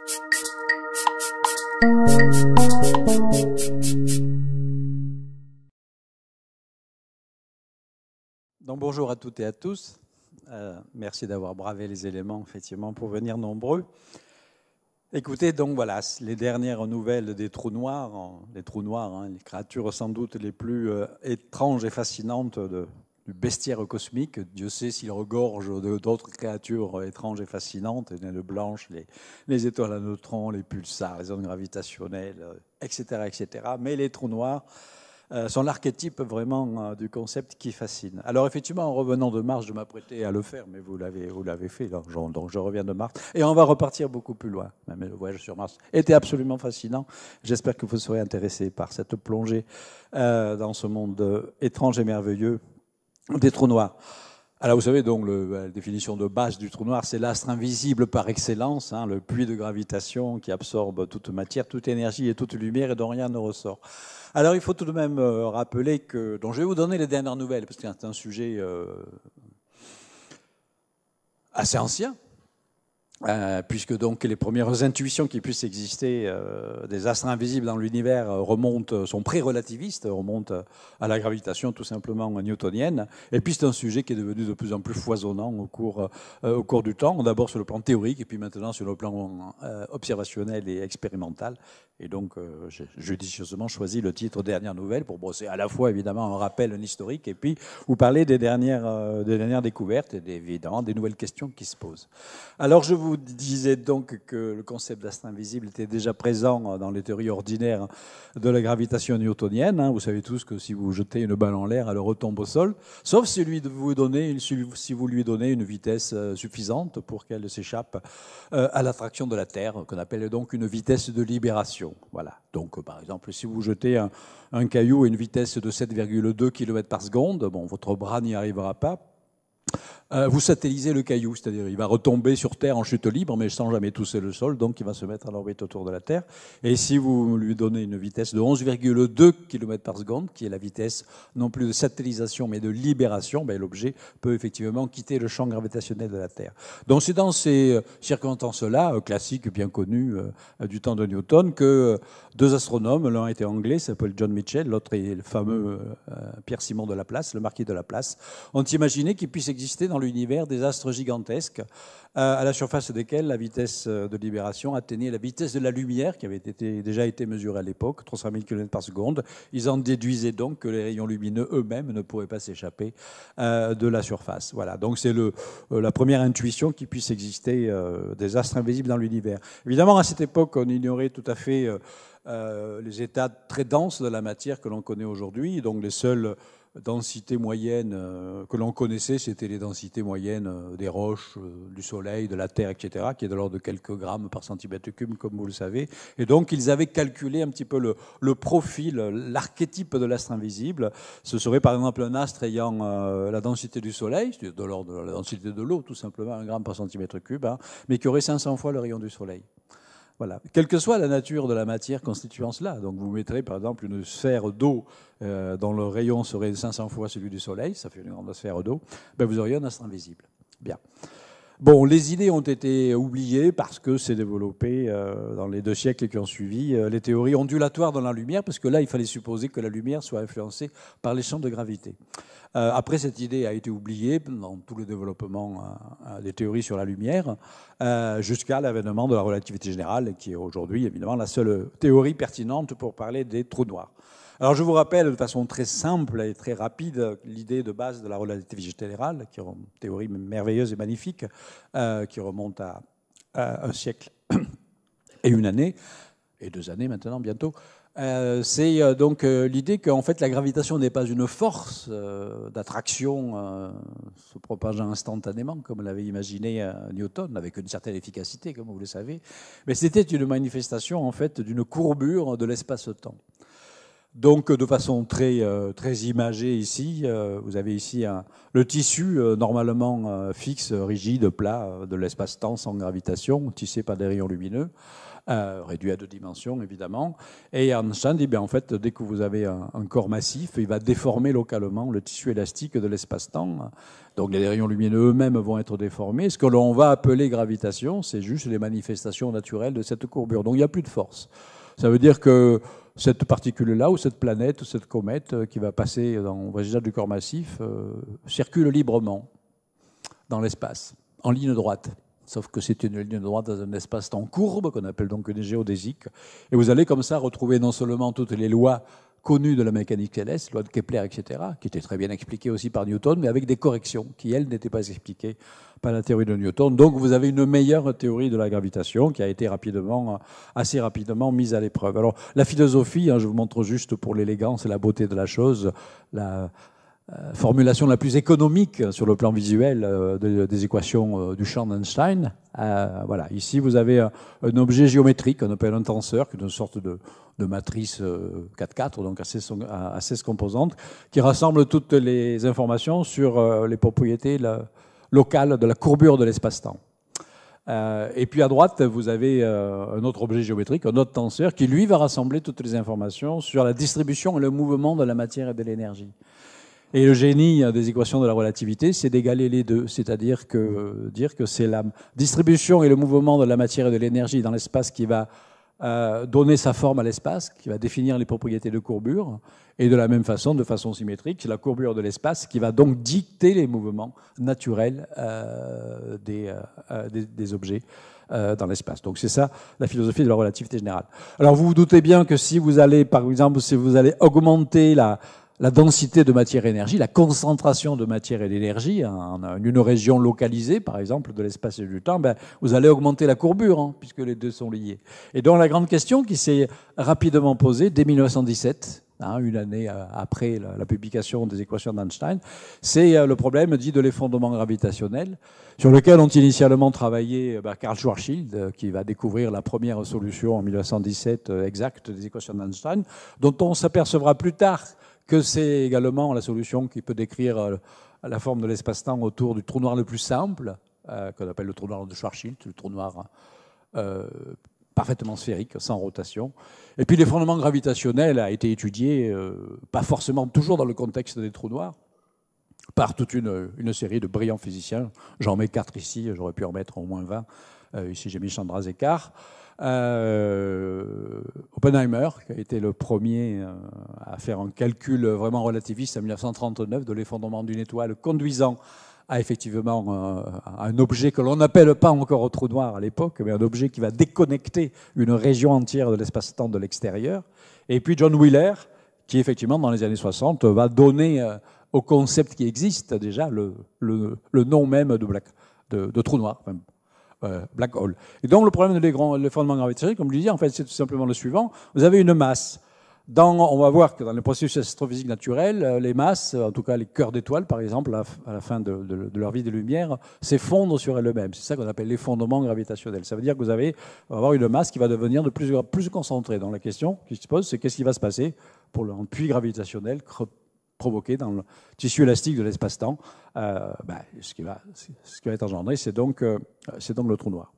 Donc bonjour à toutes et à tous. Merci d'avoir bravé les éléments, effectivement, pour venir nombreux. Écoutez, donc voilà, les dernières nouvelles des trous noirs, les créatures sans doute les plus étranges et fascinantes du bestiaire cosmique. Dieu sait s'il regorge d'autres créatures étranges et fascinantes, les naines blanches, les étoiles à neutrons, les pulsars, les ondes gravitationnelles, etc., etc. Mais les trous noirs sont l'archétype vraiment du concept qui fascine. Alors effectivement, en revenant de Mars, je m'apprêtais à le faire, mais vous l'avez fait, donc je reviens de Mars. Et on va repartir beaucoup plus loin. Même le voyage sur Mars était absolument fascinant. J'espère que vous serez intéressés par cette plongée dans ce monde étrange et merveilleux des trous noirs. Alors vous savez, donc la définition de base du trou noir, c'est l'astre invisible par excellence, hein, le puits de gravitation qui absorbe toute matière, toute énergie et toute lumière et dont rien ne ressort. Alors il faut tout de même rappeler que, donc je vais vous donner les dernières nouvelles, parce que c'est un sujet assez ancien, puisque donc les premières intuitions qui puissent exister des astres invisibles dans l'univers sont pré-relativistes, remontent à la gravitation tout simplement newtonienne. Et puis c'est un sujet qui est devenu de plus en plus foisonnant au cours du temps, d'abord sur le plan théorique et puis maintenant sur le plan observationnel et expérimental. Et donc j'ai judicieusement choisi le titre Dernières nouvelles pour brosser à la fois évidemment un rappel, un historique, et puis vous parler des dernières découvertes et évidemment des nouvelles questions qui se posent. Alors je vous disais donc que le concept d'astre invisible était déjà présent dans les théories ordinaires de la gravitation newtonienne. Vous savez tous que si vous jetez une balle en l'air, elle retombe au sol, sauf si vous lui donnez une vitesse suffisante pour qu'elle s'échappe à l'attraction de la Terre, qu'on appelle donc une vitesse de libération. Voilà. Donc par exemple, si vous jetez un caillou à une vitesse de 7,2 km par seconde, bon, votre bras n'y arrivera pas. Vous satellisez le caillou, c'est-à-dire il va retomber sur Terre en chute libre, mais sans jamais toucher le sol, donc il va se mettre en orbite autour de la Terre. Et si vous lui donnez une vitesse de 11,2 km par seconde, qui est la vitesse non plus de satellisation, mais de libération, ben, l'objet peut effectivement quitter le champ gravitationnel de la Terre. Donc c'est dans ces circonstances-là, classiques, bien connues du temps de Newton, que deux astronomes, l'un était anglais, s'appelle John Michell, l'autre est le fameux Pierre-Simon de Laplace, le marquis de Laplace, ont imaginé qu'il puisse exister dans l'univers des astres gigantesques à la surface desquels la vitesse de libération atteignait la vitesse de la lumière qui avait déjà été mesurée à l'époque, 300 000 km par seconde. Ils en déduisaient donc que les rayons lumineux eux-mêmes ne pourraient pas s'échapper de la surface. Voilà, donc c'est la première intuition qu'il puisse exister des astres invisibles dans l'univers. Évidemment, à cette époque, on ignorait tout à fait les états très denses de la matière que l'on connaît aujourd'hui, donc les seules densités moyennes que l'on connaissait, c'était les densités moyennes des roches, du Soleil, de la Terre, etc., qui est de l'ordre de quelques grammes par centimètre cube, comme vous le savez. Et donc, ils avaient calculé un petit peu le profil, l'archétype de l'astre invisible. Ce serait, par exemple, un astre ayant la densité du Soleil, c'est de l'ordre de la densité de l'eau, tout simplement, 1 gramme par centimètre cube, mais qui aurait 500 fois le rayon du Soleil. Voilà. Quelle que soit la nature de la matière constituant cela. Donc vous mettrez par exemple une sphère d'eau dont le rayon serait 500 fois celui du Soleil, ça fait une grande sphère d'eau, ben vous auriez un astre invisible. Bien. Bon, les idées ont été oubliées parce que s'est développé dans les 2 siècles qui ont suivi les théories ondulatoires dans la lumière, parce que là, il fallait supposer que la lumière soit influencée par les champs de gravité. Après, cette idée a été oubliée dans tout le développement des théories sur la lumière, jusqu'à l'avènement de la relativité générale, qui est aujourd'hui, évidemment, la seule théorie pertinente pour parler des trous noirs. Alors, je vous rappelle de façon très simple et très rapide l'idée de base de la relativité générale, qui est une théorie merveilleuse et magnifique, qui remonte à un siècle et une année, et 2 années maintenant, bientôt. C'est donc l'idée qu'en fait la gravitation n'est pas une force d'attraction se propageant instantanément, comme l'avait imaginé Newton, avec une certaine efficacité, comme vous le savez, mais c'était une manifestation en fait d'une courbure de l'espace-temps. Donc, de façon très imagée ici, vous avez ici le tissu normalement fixe, rigide, plat, de l'espace-temps sans gravitation, tissé par des rayons lumineux, réduit à 2 dimensions évidemment. Et Einstein dit, en fait, dès que vous avez un corps massif, il va déformer localement le tissu élastique de l'espace-temps. Donc les rayons lumineux eux-mêmes vont être déformés. Ce que l'on va appeler gravitation, c'est juste les manifestations naturelles de cette courbure. Donc il n'y a plus de force. Ça veut dire que cette particule-là, ou cette planète, ou cette comète qui va passer dans le résultat du corps massif, circule librement dans l'espace, en ligne droite. Sauf que c'est une ligne droite dans un espace-temps courbe, qu'on appelle donc une géodésique. Et vous allez comme ça retrouver non seulement toutes les lois connues de la mécanique céleste, loi de Kepler, etc., qui étaient très bien expliquées aussi par Newton, mais avec des corrections qui, elles, n'étaient pas expliquées par la théorie de Newton. Donc vous avez une meilleure théorie de la gravitation qui a été assez rapidement mise à l'épreuve. Alors la philosophie, je vous montre juste pour l'élégance et la beauté de la chose, la formulation la plus économique sur le plan visuel des équations du champ d'Einstein. Voilà. Ici, vous avez un objet géométrique qu'on appelle un tenseur, qui est une sorte de matrice 4-4, donc à 16 composantes, qui rassemble toutes les informations sur les propriétés locales de la courbure de l'espace-temps. Et puis à droite, vous avez un autre objet géométrique, un autre tenseur, qui lui va rassembler toutes les informations sur la distribution et le mouvement de la matière et de l'énergie. Et le génie des équations de la relativité, c'est d'égaler les deux, c'est-à-dire dire que c'est la distribution et le mouvement de la matière et de l'énergie dans l'espace qui va donner sa forme à l'espace, qui va définir les propriétés de courbure, et de la même façon, de façon symétrique, c'est la courbure de l'espace qui va donc dicter les mouvements naturels des objets dans l'espace. Donc c'est ça la philosophie de la relativité générale. Alors vous vous doutez bien que si vous allez, par exemple, si vous allez augmenter la densité de matière-énergie, la concentration de matière et d'énergie en une région localisée, par exemple, de l'espace et du temps, vous allez augmenter la courbure, puisque les deux sont liés. Et donc la grande question qui s'est rapidement posée dès 1917, une année après la publication des équations d'Einstein, c'est le problème dit de l'effondrement gravitationnel, sur lequel ont initialement travaillé Karl Schwarzschild, qui va découvrir la première solution en 1917 exacte des équations d'Einstein, dont on s'apercevra plus tard que c'est également la solution qui peut décrire la forme de l'espace-temps autour du trou noir le plus simple, qu'on appelle le trou noir de Schwarzschild, le trou noir parfaitement sphérique, sans rotation. Et puis l'effondrement gravitationnel a été étudié, pas forcément toujours dans le contexte des trous noirs, par toute une série de brillants physiciens. J'en mets 4 ici, j'aurais pu en mettre au moins 20. Ici, j'ai mis Chandrasekhar. Oppenheimer, qui a été le premier à faire un calcul vraiment relativiste en 1939 de l'effondrement d'une étoile, conduisant à effectivement un objet que l'on n'appelle pas encore trou noir à l'époque, mais un objet qui va déconnecter une région entière de l'espace-temps de l'extérieur. Et puis John Wheeler, qui effectivement dans les années 60 va donner au concept qui existe déjà le nom même de trou noir. Black hole. Et donc le problème de l'effondrement gravitationnel, comme je disais, en fait, c'est tout simplement le suivant. Vous avez une masse. On va voir que dans les processus astrophysiques naturels, les masses, en tout cas les cœurs d'étoiles, par exemple, à la fin de leur vie de lumière, s'effondrent sur elles-mêmes. C'est ça qu'on appelle l'effondrement gravitationnel. Ça veut dire que on va avoir une masse qui va devenir de plus concentrée. Donc la question qui se pose, c'est qu'est-ce qui va se passer pour le puits gravitationnel provoqué dans le tissu élastique de l'espace-temps. Ce qui va être engendré, c'est donc le trou noir.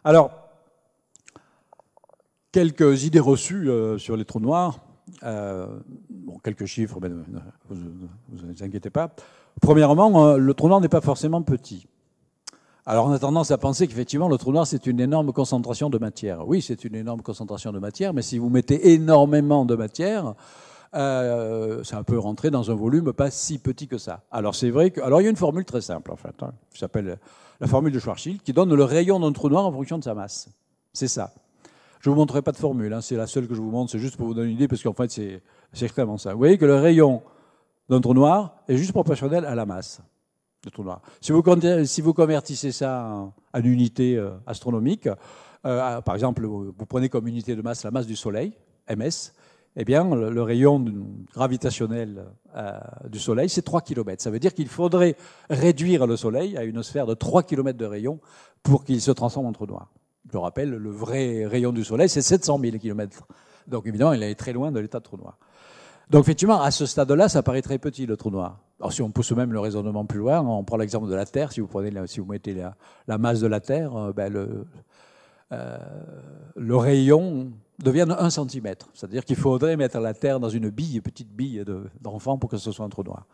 Alors, quelques idées reçues sur les trous noirs. Quelques chiffres, mais vous inquiétez pas. Premièrement, le trou noir n'est pas forcément petit. Alors on a tendance à penser qu'effectivement le trou noir c'est une énorme concentration de matière. Oui, c'est une énorme concentration de matière, mais si vous mettez énormément de matière, ça peut rentrer dans un volume pas si petit que ça. Alors c'est vrai que, alors il y a une formule très simple en fait, qui s'appelle la formule de Schwarzschild, qui donne le rayon d'un trou noir en fonction de sa masse. C'est ça. Je ne vous montrerai pas de formule, c'est la seule que je vous montre, c'est juste pour vous donner une idée, parce qu'en fait c'est extrêmement ça. Vous voyez que le rayon d'un trou noir est juste proportionnel à la masse du trou noir. Si vous convertissez ça en unité astronomique, par exemple vous prenez comme unité de masse la masse du Soleil, ms, eh bien, le rayon gravitationnel du Soleil, c'est 3 km. Ça veut dire qu'il faudrait réduire le Soleil à une sphère de 3 km de rayon pour qu'il se transforme en trou noir. Je rappelle, le vrai rayon du Soleil, c'est 700 000 km Donc évidemment, il est très loin de l'état de trou noir. Donc effectivement, à ce stade-là, ça paraît très petit, le trou noir. Alors si on pousse même le raisonnement plus loin, on prend l'exemple de la Terre. Si vous mettez la masse de la Terre, le rayon devient 1 centimètre. C'est-à-dire qu'il faudrait mettre la Terre dans une petite bille d'enfant pour que ce soit un trou noir.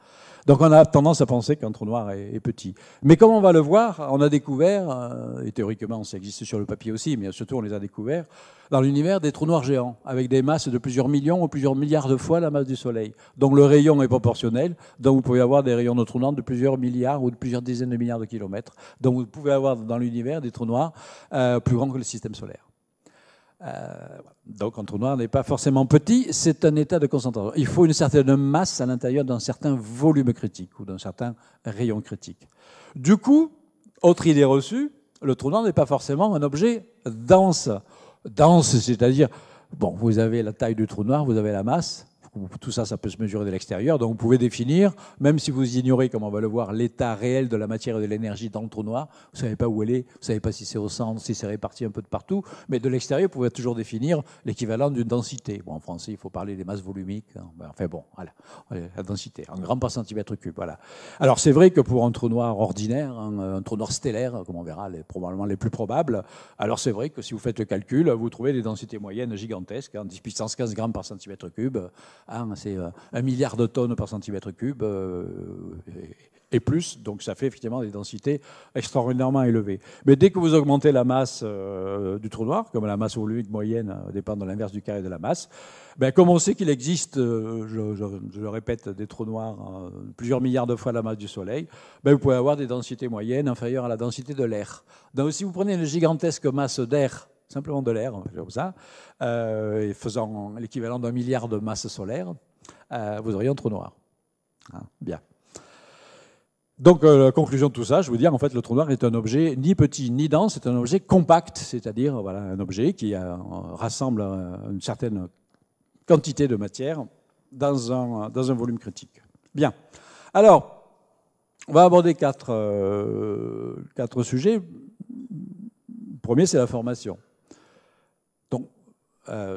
Donc on a tendance à penser qu'un trou noir est petit. Mais comme on va le voir, on a découvert, et théoriquement ça existe sur le papier aussi, mais surtout on les a découverts, dans l'univers des trous noirs géants, avec des masses de plusieurs millions ou plusieurs milliards de fois la masse du Soleil. Donc le rayon est proportionnel, donc vous pouvez avoir des rayons de trous noirs de plusieurs milliards ou de plusieurs dizaines de milliards de kilomètres. Donc vous pouvez avoir dans l'univers des trous noirs plus grands que le système solaire. Donc un trou noir n'est pas forcément petit, c'est un état de concentration. Il faut une certaine masse à l'intérieur d'un certain volume critique ou d'un certain rayon critique. Du coup, autre idée reçue, le trou noir n'est pas forcément un objet dense. Dense, c'est-à-dire, bon, vous avez la taille du trou noir, vous avez la masse. Tout ça, ça peut se mesurer de l'extérieur. Donc, vous pouvez définir, même si vous ignorez, comme on va le voir, l'état réel de la matière et de l'énergie dans le trou noir. Vous ne savez pas où elle est, vous ne savez pas si c'est au centre, si c'est réparti un peu de partout. Mais de l'extérieur, vous pouvez toujours définir l'équivalent d'une densité. Bon, en français, il faut parler des masses volumiques. Enfin bon, voilà, la densité, en grammes par centimètre cube. Voilà. Alors, c'est vrai que pour un trou noir ordinaire, un trou noir stellaire, comme on verra, probablement les plus probables, alors c'est vrai que si vous faites le calcul, vous trouvez des densités moyennes gigantesques, 10 puissance 15 grammes par centimètre cube. C'est 1 milliard de tonnes par centimètre cube et plus, donc ça fait effectivement des densités extraordinairement élevées. Mais dès que vous augmentez la masse du trou noir, comme la masse volumique moyenne dépend de l'inverse du carré de la masse, comme on sait qu'il existe, je le répète, des trous noirs plusieurs milliards de fois la masse du Soleil, vous pouvez avoir des densités moyennes inférieures à la densité de l'air. Donc si vous prenez une gigantesque masse d'air, simplement de l'air, comme ça, et faisant l'équivalent d'1 milliard de masses solaires, vous auriez un trou noir. Bien. Donc, la conclusion de tout ça, je vous dire, en fait, le trou noir est un objet ni petit ni dense, c'est un objet compact, c'est-à-dire voilà, un objet qui rassemble une certaine quantité de matière dans un volume critique. Bien. Alors, on va aborder quatre sujets. Le premier, c'est la formation. Donc,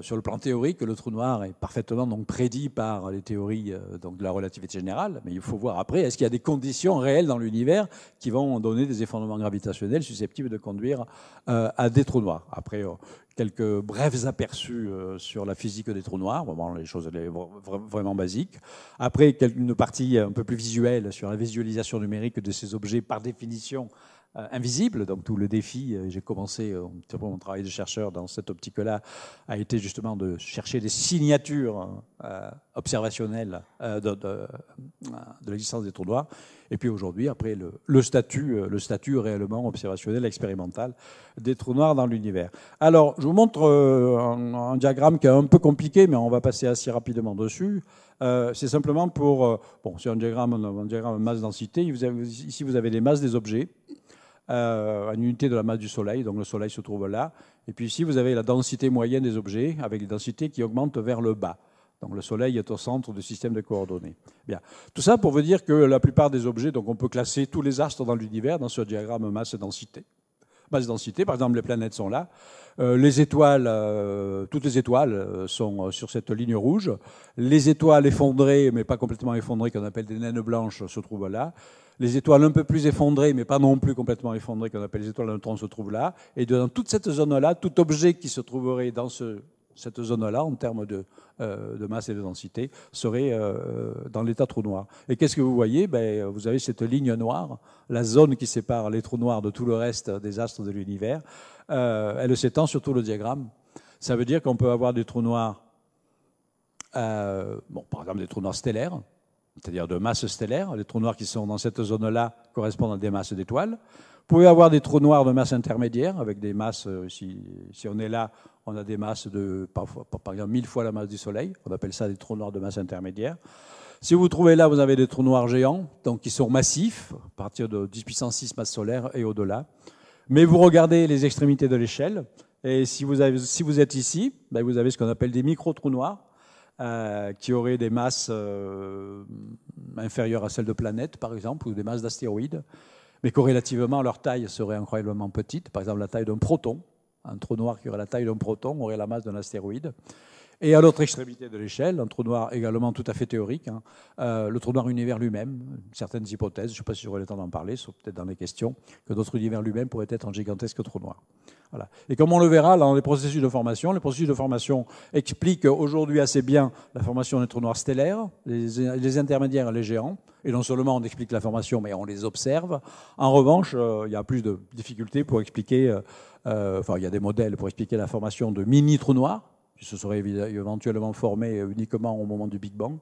sur le plan théorique, le trou noir est parfaitement donc prédit par les théories donc de la relativité générale, mais il faut voir après, est-ce qu'il y a des conditions réelles dans l'univers qui vont donner des effondrements gravitationnels susceptibles de conduire à des trous noirs. Après, quelques brefs aperçus sur la physique des trous noirs, vraiment les choses vraiment basiques. Après, une partie un peu plus visuelle sur la visualisation numérique de ces objets par définition invisible. Donc tout le défi, j'ai commencé mon travail de chercheur dans cette optique-là, a été justement de chercher des signatures observationnelles de l'existence des trous noirs. Et puis aujourd'hui, après le statut réellement observationnel, expérimental des trous noirs dans l'univers. Alors, je vous montre un diagramme qui est un peu compliqué, mais on va passer assez rapidement dessus. C'est simplement pour... c'est un diagramme masse-densité. Ici, vous avez les masses des objets. En unité de la masse du Soleil, donc le Soleil se trouve là. Et puis ici, vous avez la densité moyenne des objets, avec des densités qui augmentent vers le bas. Donc le Soleil est au centre du système de coordonnées. Bien. Tout ça pour vous dire que la plupart des objets, donc on peut classer tous les astres dans l'univers dans ce diagramme masse-densité. Masse-densité, par exemple, les planètes sont là. Les étoiles, toutes les étoiles sont sur cette ligne rouge. Les étoiles effondrées, mais pas complètement effondrées, qu'on appelle des naines blanches, se trouvent là. Les étoiles un peu plus effondrées, mais pas non plus complètement effondrées, qu'on appelle les étoiles à neutrons, se trouvent là. Et dans toute cette zone-là, tout objet qui se trouverait dans cette zone-là, en termes de masse et de densité, serait dans l'état trou noir. Et qu'est-ce que vous voyez ? Vous avez cette ligne noire, la zone qui sépare les trous noirs de tout le reste des astres de l'univers. Elle s'étend sur tout le diagramme. Ça veut dire qu'on peut avoir des trous noirs, par exemple des trous noirs stellaires, c'est-à-dire de masse stellaire. Les trous noirs qui sont dans cette zone-là correspondent à des masses d'étoiles. Vous pouvez avoir des trous noirs de masse intermédiaire, avec des masses, si on est là, on a des masses de, par exemple, 1000 fois la masse du Soleil. On appelle ça des trous noirs de masse intermédiaire. Si vous trouvez là, vous avez des trous noirs géants, donc qui sont massifs, à partir de 10 puissance 6 masses solaires et au-delà. Mais vous regardez les extrémités de l'échelle, et si vous êtes ici, vous avez ce qu'on appelle des micro-trous noirs, qui auraient des masses inférieures à celles de planètes, par exemple, ou des masses d'astéroïdes, mais corrélativement, leur taille serait incroyablement petite. Par exemple, la taille d'un proton. Un trou noir qui aurait la taille d'un proton aurait la masse d'un astéroïde. Et à l'autre extrémité de l'échelle, un trou noir également tout à fait théorique, hein, le trou noir univers lui-même, certaines hypothèses, je ne sais pas si j'aurai le temps d'en parler, sauf peut-être dans les questions, que notre univers lui-même pourrait être un gigantesque trou noir. Voilà. Et comme on le verra dans les processus de formation expliquent aujourd'hui assez bien la formation des trous noirs stellaires, les intermédiaires et les géants. Et non seulement on explique la formation, mais on les observe. En revanche, il y a plus de difficultés pour expliquer, il y a des modèles pour expliquer la formation de mini-trous noirs, qui se seraient éventuellement formés uniquement au moment du Big Bang.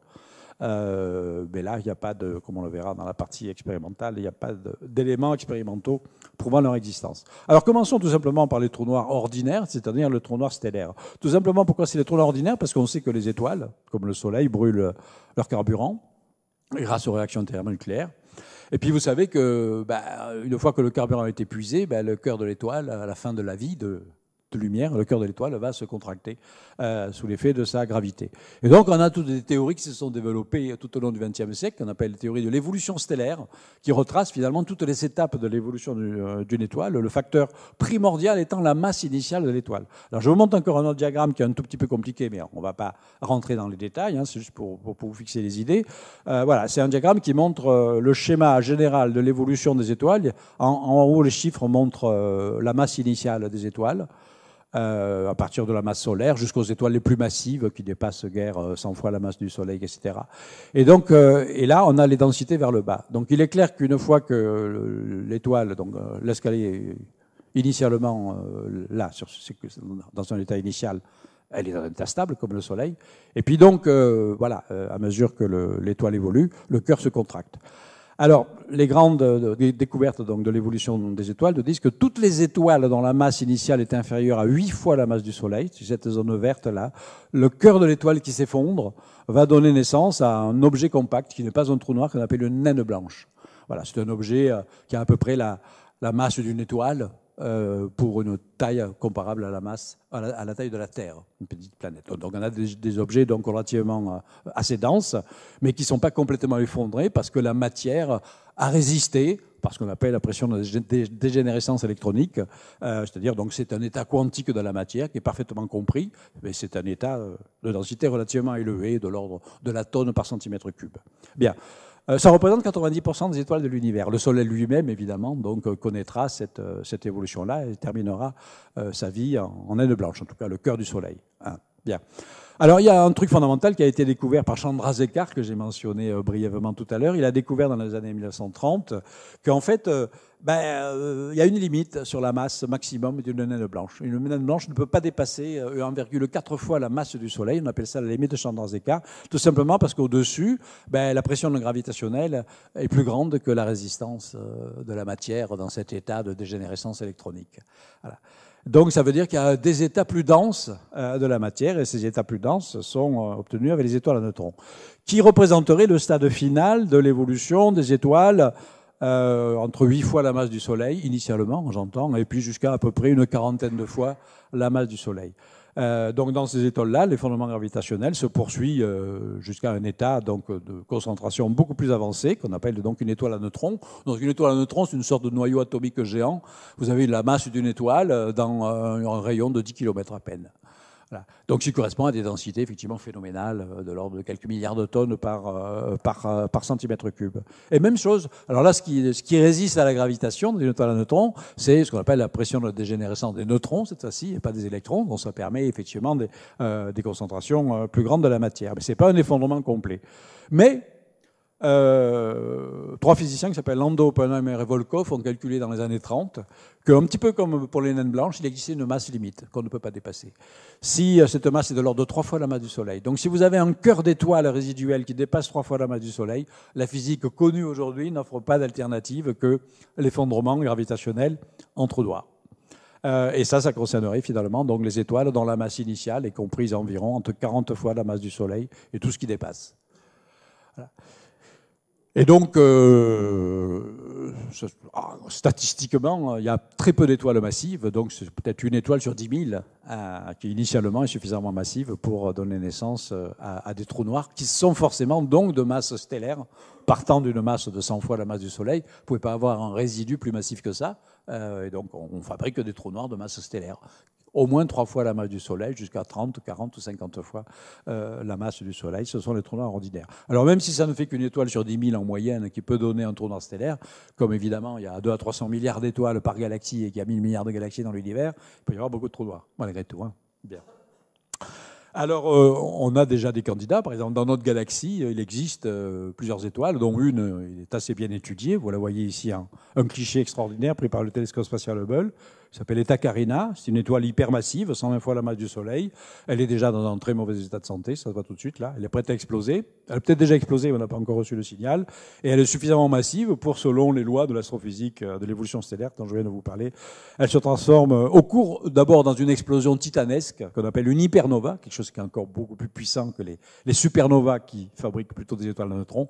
Mais là, il n'y a pas de, comme on le verra dans la partie expérimentale, il n'y a pas d'éléments expérimentaux prouvant leur existence. Alors commençons tout simplement par les trous noirs ordinaires, c'est-à-dire le trou noir stellaire. Tout simplement, pourquoi c'est les trous noirs ordinaires? Parce qu'on sait que les étoiles, comme le Soleil, brûlent leur carburant grâce aux réactions thermonucléaires. Et puis vous savez que, une fois que le carburant a été épuisé, le cœur de l'étoile, à la fin de la vie de lumière, le cœur de l'étoile va se contracter sous l'effet de sa gravité. Et donc on a toutes des théories qui se sont développées tout au long du XXe siècle, qu'on appelle les théories de l'évolution stellaire, qui retracent finalement toutes les étapes de l'évolution d'une étoile, le facteur primordial étant la masse initiale de l'étoile. Alors je vous montre encore un autre diagramme qui est un tout petit peu compliqué, mais on ne va pas rentrer dans les détails, hein, c'est juste pour vous fixer les idées. Voilà, c'est un diagramme qui montre le schéma général de l'évolution des étoiles. En haut, les chiffres montrent la masse initiale des étoiles. À partir de la masse solaire jusqu'aux étoiles les plus massives qui dépassent guère 100 fois la masse du Soleil, etc. Et donc, et là, on a les densités vers le bas. Donc, il est clair qu'une fois que l'étoile, donc l'escalier initialement là, dans un état initial, elle est dans un état stable comme le Soleil. Et puis donc, voilà, à mesure que l'étoile évolue, le cœur se contracte. Alors, les grandes découvertes donc, de l'évolution des étoiles disent que toutes les étoiles dont la masse initiale est inférieure à 8 fois la masse du Soleil, c'est cette zone verte-là, le cœur de l'étoile qui s'effondre va donner naissance à un objet compact qui n'est pas un trou noir, qu'on appelle une naine blanche. Voilà, c'est un objet qui a à peu près la masse d'une étoile, pour une taille comparable à la masse, à la taille de la Terre, une petite planète. Donc on a des objets donc relativement assez denses, mais qui ne sont pas complètement effondrés parce que la matière a résisté par ce qu'on appelle la pression de dégénérescence électronique, c'est-à-dire donc c'est un état quantique de la matière qui est parfaitement compris, mais c'est un état de densité relativement élevé, de l'ordre de la tonne par centimètre cube. Bien. Ça représente 90% des étoiles de l'univers. Le Soleil lui-même, évidemment, donc, connaîtra cette évolution-là et terminera sa vie en naine blanche, en tout cas le cœur du Soleil. Hein. Bien. Alors, il y a un truc fondamental qui a été découvert par Chandrasekhar, que j'ai mentionné brièvement tout à l'heure. Il a découvert dans les années 1930 qu'en fait, il y a une limite sur la masse maximum d'une naine blanche. Une naine blanche ne peut pas dépasser 1,4 fois la masse du Soleil. On appelle ça la limite de Chandrasekhar, tout simplement parce qu'au-dessus, la pression gravitationnelle est plus grande que la résistance de la matière dans cet état de dégénérescence électronique. Voilà. Donc ça veut dire qu'il y a des états plus denses de la matière, et ces états plus denses sont obtenus avec les étoiles à neutrons, qui représenteraient le stade final de l'évolution des étoiles entre 8 fois la masse du Soleil, initialement, j'entends, et puis jusqu'à à peu près une quarantaine de fois la masse du Soleil. Donc dans ces étoiles-là, l'effondrement gravitationnel se poursuit jusqu'à un état donc, de concentration beaucoup plus avancé, qu'on appelle donc une étoile à neutrons. Donc une étoile à neutrons, c'est une sorte de noyau atomique géant. Vous avez la masse d'une étoile dans un rayon de 10 km à peine. Voilà. Donc, ce qui correspond à des densités effectivement phénoménales de l'ordre de quelques milliards de tonnes par centimètre cube. Et même chose, alors là, ce qui résiste à la gravitation d'une étoile à neutrons, c'est ce qu'on appelle la pression de dégénérescence des neutrons, cette fois-ci, et pas des électrons, donc ça permet effectivement des concentrations plus grandes de la matière. Mais ce n'est pas un effondrement complet. Mais trois physiciens qui s'appellent Landau, Oppenheimer et Volkoff ont calculé dans les années 30 qu'un petit peu comme pour les naines blanches, il existait une masse limite qu'on ne peut pas dépasser. Si cette masse est de l'ordre de 3 fois la masse du Soleil. Donc si vous avez un cœur d'étoile résiduel qui dépasse 3 fois la masse du Soleil, la physique connue aujourd'hui n'offre pas d'alternative que l'effondrement gravitationnel en trou noir. Et ça concernerait finalement donc les étoiles dont la masse initiale est comprise environ entre 40 fois la masse du Soleil et tout ce qui dépasse. Voilà. Et donc, statistiquement, il y a très peu d'étoiles massives, donc c'est peut-être une étoile sur 10 000 qui initialement est suffisamment massive pour donner naissance à des trous noirs qui sont forcément donc de masse stellaire, partant d'une masse de 100 fois la masse du Soleil. Vous ne pouvez pas avoir un résidu plus massif que ça, et donc on fabrique des trous noirs de masse stellaire au moins 3 fois la masse du Soleil, jusqu'à 30, 40 ou 50 fois la masse du Soleil. Ce sont les trous noirs ordinaires. Alors même si ça ne fait qu'une étoile sur 10 000 en moyenne qui peut donner un trou noir stellaire, comme évidemment il y a 2 à 300 milliards d'étoiles par galaxie et qu'il y a 1000 milliards de galaxies dans l'univers, il peut y avoir beaucoup de trous noirs, malgré tout. Hein. Bien. Alors, on a déjà des candidats. Par exemple, dans notre galaxie, il existe plusieurs étoiles, dont une est assez bien étudiée. Vous la voyez ici, un cliché extraordinaire pris par le télescope spatial Hubble. Elle s'appelle Eta Carina. C'est une étoile hypermassive, 120 fois la masse du Soleil. Elle est déjà dans un très mauvais état de santé, ça se voit tout de suite là. Elle est prête à exploser. Elle a peut-être déjà explosé, mais on n'a pas encore reçu le signal. Et elle est suffisamment massive pour, selon les lois de l'astrophysique de l'évolution stellaire dont je viens de vous parler, elle se transforme au cours d'abord dans une explosion titanesque qu'on appelle une hypernova, quelque chose qui est encore beaucoup plus puissant que les supernovas qui fabriquent plutôt des étoiles de neutrons.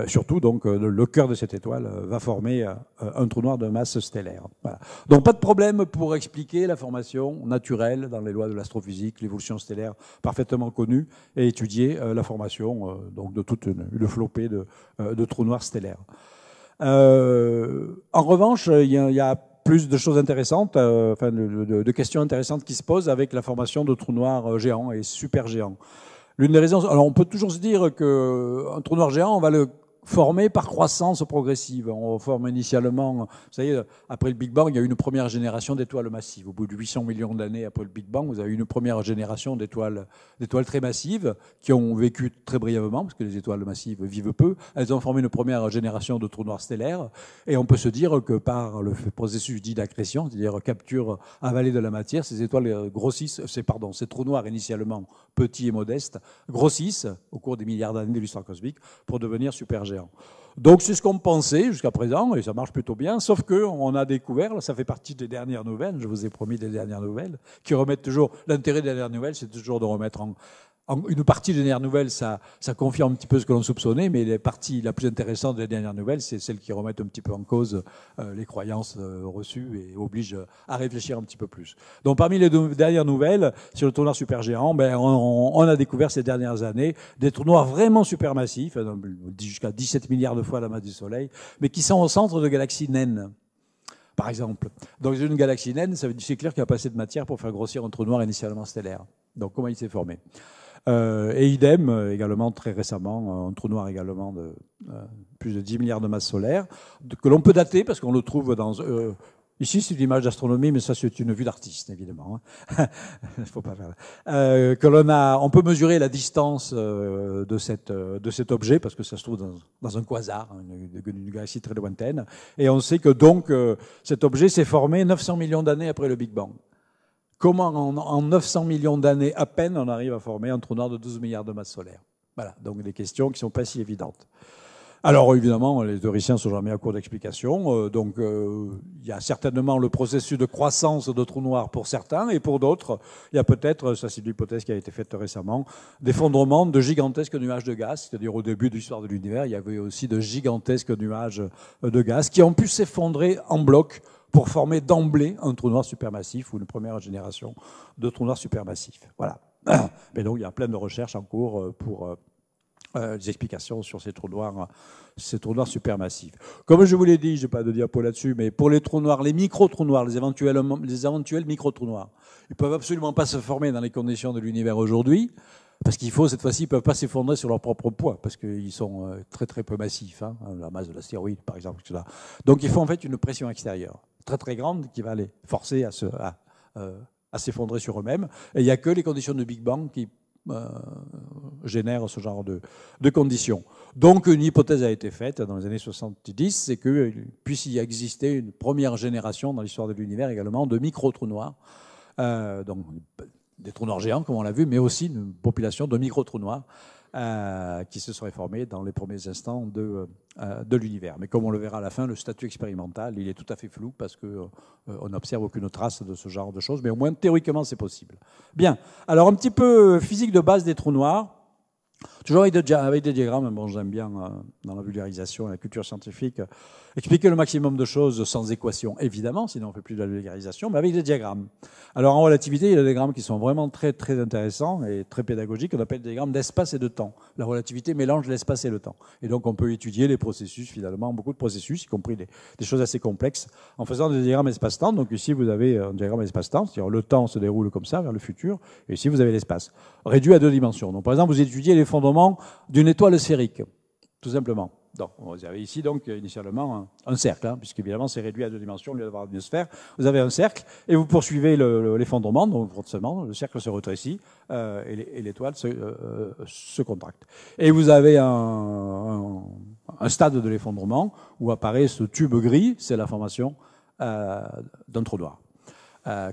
Surtout, donc, le cœur de cette étoile va former un trou noir de masse stellaire. Voilà. Donc, pas de problème pour expliquer la formation naturelle dans les lois de l'astrophysique, l'évolution stellaire parfaitement connue, et étudier la formation donc de toute une flopée de trous noirs stellaires. En revanche, il y a plus de choses intéressantes, enfin de questions intéressantes qui se posent avec la formation de trous noirs géants et super géants. L'une des raisons, alors on peut toujours se dire qu'un trou noir géant, on va le former par croissance progressive. On forme initialement, vous savez, après le Big Bang, il y a eu une première génération d'étoiles massives. Au bout de 800 millions d'années après le Big Bang, vous avez eu une première génération d'étoiles très massives qui ont vécu très brièvement, parce que les étoiles massives vivent peu. Elles ont formé une première génération de trous noirs stellaires. Et on peut se dire que par le processus dit d'accrétion, c'est-à-dire capture avalée de la matière, ces étoiles grossissent, ces trous noirs initialement petits et modestes, grossissent au cours des milliards d'années de l'histoire cosmique pour devenir super géants. Donc c'est ce qu'on pensait jusqu'à présent, et ça marche plutôt bien, sauf qu'on a découvert, là, ça fait partie des dernières nouvelles, je vous ai promis des dernières nouvelles, qui remettent toujours, l'intérêt des dernières nouvelles, c'est toujours de remettre une partie des dernières nouvelles, ça confirme un petit peu ce que l'on soupçonnait, mais la partie la plus intéressante des dernières nouvelles, c'est celle qui remettent un petit peu en cause les croyances reçues et obligent à réfléchir un petit peu plus. Donc parmi les dernières nouvelles sur le trou noir supergéant, on a découvert ces dernières années des trous noirs vraiment supermassifs, jusqu'à 17 milliards de fois la masse du Soleil, mais qui sont au centre de galaxies naines. Par exemple. Dans une galaxie naine, c'est clair qu'il n'y a pas assez de matière pour faire grossir un trou noir initialement stellaire. Donc comment il s'est formé ? Et idem, également très récemment, un trou noir également de plus de 10 milliards de masses solaires, que l'on peut dater parce qu'on le trouve dans... ici, c'est une image d'astronomie, mais ça, c'est une vue d'artiste, évidemment. Faut pas faire. On peut mesurer la distance de cet objet, parce que ça se trouve dans un quasar, une galaxie très lointaine. Et on sait que donc, cet objet s'est formé 900 millions d'années après le Big Bang. Comment en 900 millions d'années à peine on arrive à former un trou noir de 12 milliards de masse solaire? Voilà, donc des questions qui ne sont pas si évidentes. Alors évidemment, les théoriciens ne sont jamais à court d'explications. Il y a certainement le processus de croissance de trous noirs pour certains, et pour d'autres, il y a peut-être, ça c'est l'hypothèse qui a été faite récemment, d'effondrement de gigantesques nuages de gaz. C'est-à-dire au début de l'histoire de l'univers, il y avait aussi de gigantesques nuages de gaz qui ont pu s'effondrer en bloc pour former d'emblée un trou noir supermassif ou une première génération de trous noirs supermassifs. Voilà. Mais donc il y a plein de recherches en cours pour des explications sur ces trous noirs supermassifs. Comme je vous l'ai dit, je n'ai pas de diapo là-dessus, mais pour les trous noirs, les micro-trous noirs, les éventuels micro-trous noirs, ils ne peuvent absolument pas se former dans les conditions de l'univers aujourd'hui, parce qu'il faut, cette fois-ci, ils ne peuvent pas s'effondrer sur leur propre poids, parce qu'ils sont très très peu massifs, hein, la masse de l'astéroïde par exemple, etc. Donc il faut en fait une pression extérieure, très très grande, qui va les forcer à s'effondrer sur eux-mêmes. Et il n'y a que les conditions de Big Bang qui génèrent ce genre de conditions. Donc une hypothèse a été faite dans les années 70, c'est qu'il puisse y exister une première génération dans l'histoire de l'univers également de micro-trous noirs, donc des trous noirs géants, comme on l'a vu, mais aussi une population de micro-trous noirs qui se seraient formés dans les premiers instants de l'univers. Mais comme on le verra à la fin, le statut expérimental, il est tout à fait flou parce qu'on n'observe aucune trace de ce genre de choses, mais au moins théoriquement, c'est possible. Bien, alors un petit peu physique de base des trous noirs. Toujours avec des diagrammes, bon, j'aime bien, dans la vulgarisation et la culture scientifique, expliquer le maximum de choses sans équation, évidemment, sinon on ne fait plus de la vulgarisation, mais avec des diagrammes. Alors en relativité, il y a des diagrammes qui sont vraiment très, très intéressants et très pédagogiques, qu'on appelle des diagrammes d'espace et de temps. La relativité mélange l'espace et le temps. Et donc on peut étudier les processus, finalement, beaucoup de processus, y compris des choses assez complexes, en faisant des diagrammes espace-temps. Donc ici, vous avez un diagramme espace-temps, c'est-à-dire le temps se déroule comme ça, vers le futur, et ici, vous avez l'espace, réduit à 2 dimensions. Donc par exemple, vous étudiez les fondements d'une étoile sphérique, tout simplement. Donc, vous avez ici, donc, initialement, un cercle, hein, puisqu'évidemment, c'est réduit à 2 dimensions au lieu d'avoir une sphère. Vous avez un cercle, et vous poursuivez l'effondrement, donc, forcément, le cercle se rétrécit, et l'étoile se contracte. Et vous avez un stade de l'effondrement, où apparaît ce tube gris, c'est la formation d'un trou noir,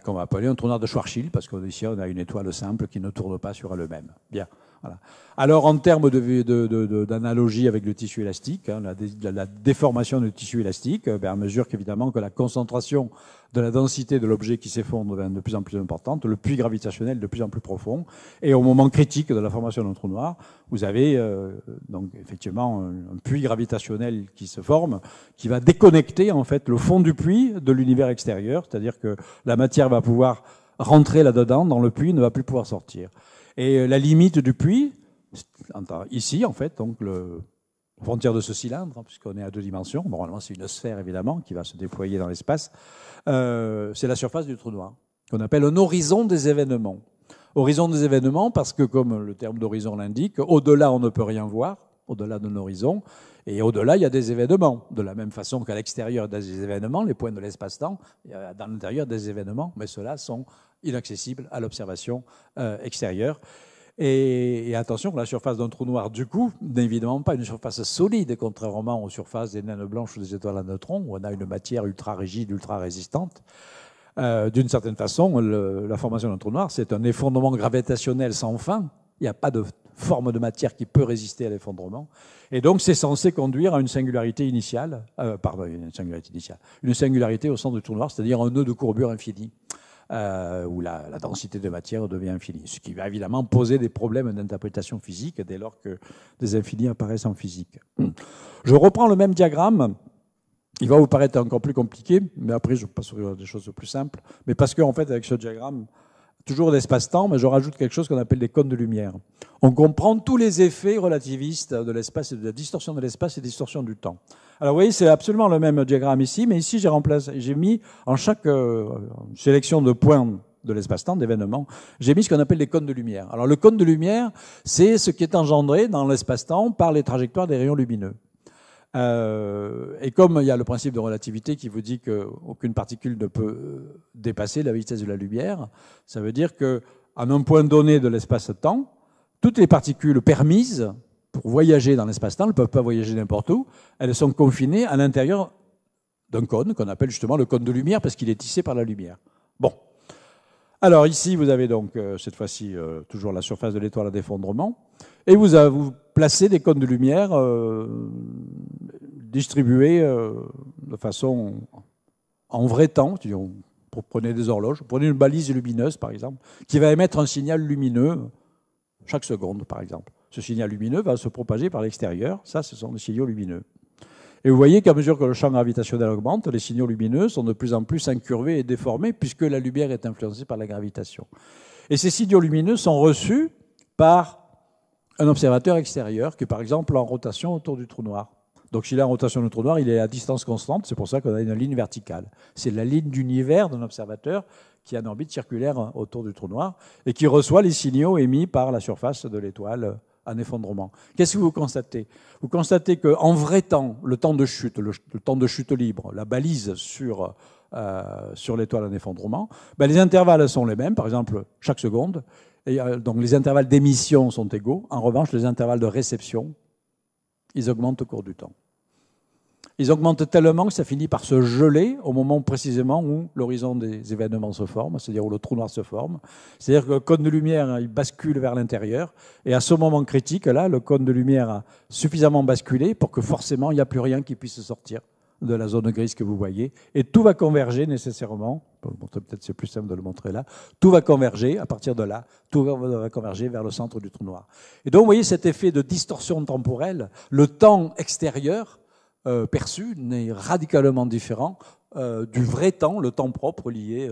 qu'on va appeler un trou noir de Schwarzschild, parce qu'ici, on a une étoile simple qui ne tourne pas sur elle-même. Bien. Voilà. Alors, en termes d'analogie avec le tissu élastique, hein, la déformation du tissu élastique, à mesure qu'évidemment que la concentration de la densité de l'objet qui s'effondre devient de plus en plus importante, le puits gravitationnel de plus en plus profond, et au moment critique de la formation d'un trou noir, vous avez donc effectivement un puits gravitationnel qui se forme, qui va déconnecter en fait le fond du puits de l'univers extérieur, c'est-à-dire que la matière va pouvoir rentrer là-dedans, dans le puits, ne va plus pouvoir sortir. Et la limite du puits, ici en fait, donc la frontière de ce cylindre, puisqu'on est à 2 dimensions, bon, normalement c'est une sphère évidemment qui va se déployer dans l'espace, c'est la surface du trou noir, qu'on appelle un horizon des événements. Horizon des événements parce que, comme le terme d'horizon l'indique, au-delà on ne peut rien voir, au-delà d'un horizon, et au-delà il y a des événements. De la même façon qu'à l'extérieur des événements, les points de l'espace-temps, il y a dans l'intérieur des événements, mais ceux-là sont inaccessibles à l'observation extérieure. Et attention, la surface d'un trou noir, du coup, n'est évidemment pas une surface solide, contrairement aux surfaces des naines blanches ou des étoiles à neutrons, où on a une matière ultra rigide, ultra résistante. D'une certaine façon, la formation d'un trou noir, c'est un effondrement gravitationnel sans fin. Il n'y a pas de forme de matière qui peut résister à l'effondrement. Et donc, c'est censé conduire à une singularité initiale, une singularité au centre du trou noir, c'est-à-dire un nœud de courbure infini, où la densité de matière devient infinie. Ce qui va évidemment poser des problèmes d'interprétation physique dès lors que des infinis apparaissent en physique. Je reprends le même diagramme. Il va vous paraître encore plus compliqué, mais après je passerai à des choses plus simples. Mais parce qu'en fait, avec ce diagramme, toujours l'espace-temps, mais je rajoute quelque chose qu'on appelle des cônes de lumière. On comprend tous les effets relativistes de l'espace, de la distorsion de l'espace et de la distorsion du temps. Alors vous voyez, c'est absolument le même diagramme ici, mais ici j'ai mis en chaque sélection de points de l'espace-temps, d'événements, j'ai mis ce qu'on appelle les cônes de lumière. Alors le cône de lumière, c'est ce qui est engendré dans l'espace-temps par les trajectoires des rayons lumineux. Et comme il y a le principe de relativité qui vous dit qu'aucune particule ne peut dépasser la vitesse de la lumière, ça veut dire qu'à un point donné de l'espace-temps, toutes les particules permises pour voyager dans l'espace-temps ne peuvent pas voyager n'importe où, elles sont confinées à l'intérieur d'un cône qu'on appelle justement le cône de lumière parce qu'il est tissé par la lumière. Bon. Alors ici, vous avez donc cette fois-ci toujours la surface de l'étoile à d'effondrement, et vous placez des cônes de lumière distribués de façon en vrai temps. Vous prenez des horloges, vous prenez une balise lumineuse par exemple, qui va émettre un signal lumineux chaque seconde par exemple. Ce signal lumineux va se propager par l'extérieur, ça ce sont les signaux lumineux. Et vous voyez qu'à mesure que le champ gravitationnel augmente, les signaux lumineux sont de plus en plus incurvés et déformés puisque la lumière est influencée par la gravitation. Et ces signaux lumineux sont reçus par un observateur extérieur qui est par exemple en rotation autour du trou noir. Donc s'il est en rotation du trou noir, il est à distance constante, c'est pour ça qu'on a une ligne verticale. C'est la ligne d'univers d'un observateur qui est en orbite circulaire autour du trou noir et qui reçoit les signaux émis par la surface de l'étoile en effondrement. Qu'est-ce que vous constatez? Vous constatez qu'en vrai temps, le temps de chute, le temps de chute libre, la balise sur l'étoile en effondrement, ben les intervalles sont les mêmes, par exemple chaque seconde, et donc les intervalles d'émission sont égaux. En revanche, les intervalles de réception, ils augmentent au cours du temps. Ils augmentent tellement que ça finit par se geler au moment précisément où l'horizon des événements se forme, c'est-à-dire où le trou noir se forme. C'est-à-dire que le cône de lumière, il bascule vers l'intérieur. Et à ce moment critique, là, le cône de lumière a suffisamment basculé pour que forcément, il n'y a plus rien qui puisse sortir de la zone grise que vous voyez, et tout va converger nécessairement, peut-être c'est plus simple de le montrer là, tout va converger, à partir de là, tout va converger vers le centre du trou noir. Et donc vous voyez cet effet de distorsion temporelle, le temps extérieur perçu n'est radicalement différent du vrai temps, le temps propre lié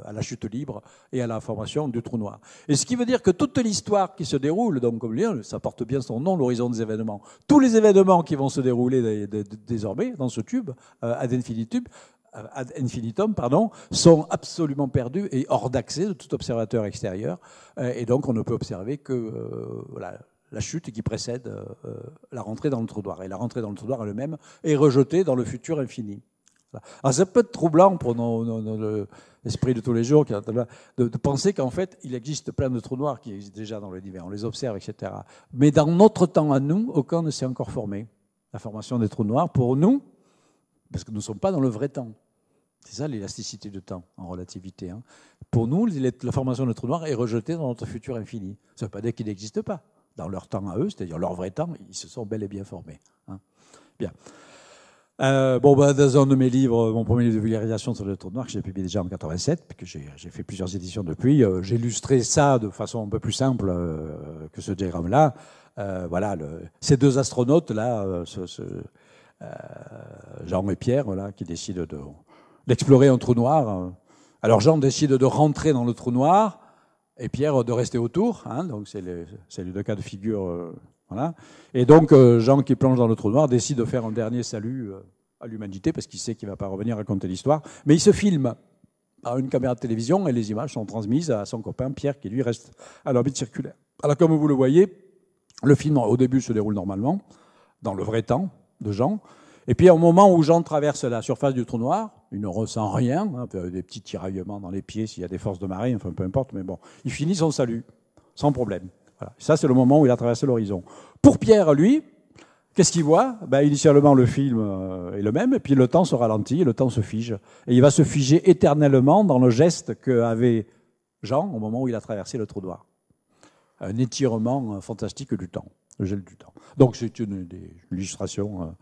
à la chute libre et à la formation du trou noir. Et ce qui veut dire que toute l'histoire qui se déroule, donc comme lien, ça porte bien son nom, l'horizon des événements, tous les événements qui vont se dérouler désormais dans ce tube, ad infinitum, sont absolument perdus et hors d'accès de tout observateur extérieur. Et donc on ne peut observer que la chute qui précède la rentrée dans le trou noir. Et la rentrée dans le trou noir elle-même est rejetée dans le futur infini. Alors ça peut être troublant pour l'esprit de tous les jours de penser qu'en fait il existe plein de trous noirs qui existent déjà dans l'univers, on les observe, etc. Mais dans notre temps à nous, aucun ne s'est encore formé. La formation des trous noirs, pour nous, parce que nous ne sommes pas dans le vrai temps. C'est ça l'élasticité du temps en relativité. Hein. Pour nous, la formation des trous noirs est rejetée dans notre futur infini. Ça ne veut pas dire qu'ils n'existent pas. Dans leur temps à eux, c'est-à-dire leur vrai temps, ils se sont bel et bien formés. Hein. Bien. Dans un de mes livres, mon premier livre de vulgarisation sur le trou noir, que j'ai publié déjà en 1987, puis que j'ai fait plusieurs éditions depuis, j'ai illustré ça de façon un peu plus simple que ce diagramme-là. Ces deux astronautes-là, Jean et Pierre, qui décident d'explorer un trou noir. Alors Jean décide de rentrer dans le trou noir, et Pierre de rester autour. Hein, donc c'est les deux cas de figure. Voilà. Et donc, Jean, qui plonge dans le trou noir, décide de faire un dernier salut à l'humanité, parce qu'il sait qu'il ne va pas revenir raconter l'histoire. Mais il se filme par une caméra de télévision, et les images sont transmises à son copain Pierre, qui lui reste à l'orbite circulaire. Alors, comme vous le voyez, le film, au début, se déroule normalement, dans le vrai temps de Jean. Et puis, au moment où Jean traverse la surface du trou noir, il ne ressent rien, hein, des petits tiraillements dans les pieds s'il y a des forces de marée, enfin, peu importe, mais bon, il finit son salut, sans problème. Voilà. Ça, c'est le moment où il a traversé l'horizon. Pour Pierre, lui, qu'est-ce qu'il voit ? Initialement, le film est le même, et puis le temps se ralentit, et le temps se fige. Et il va se figer éternellement dans le geste qu'avait Jean au moment où il a traversé le trou noir. Un étirement fantastique du temps, le gel du temps. Donc, c'est une illustration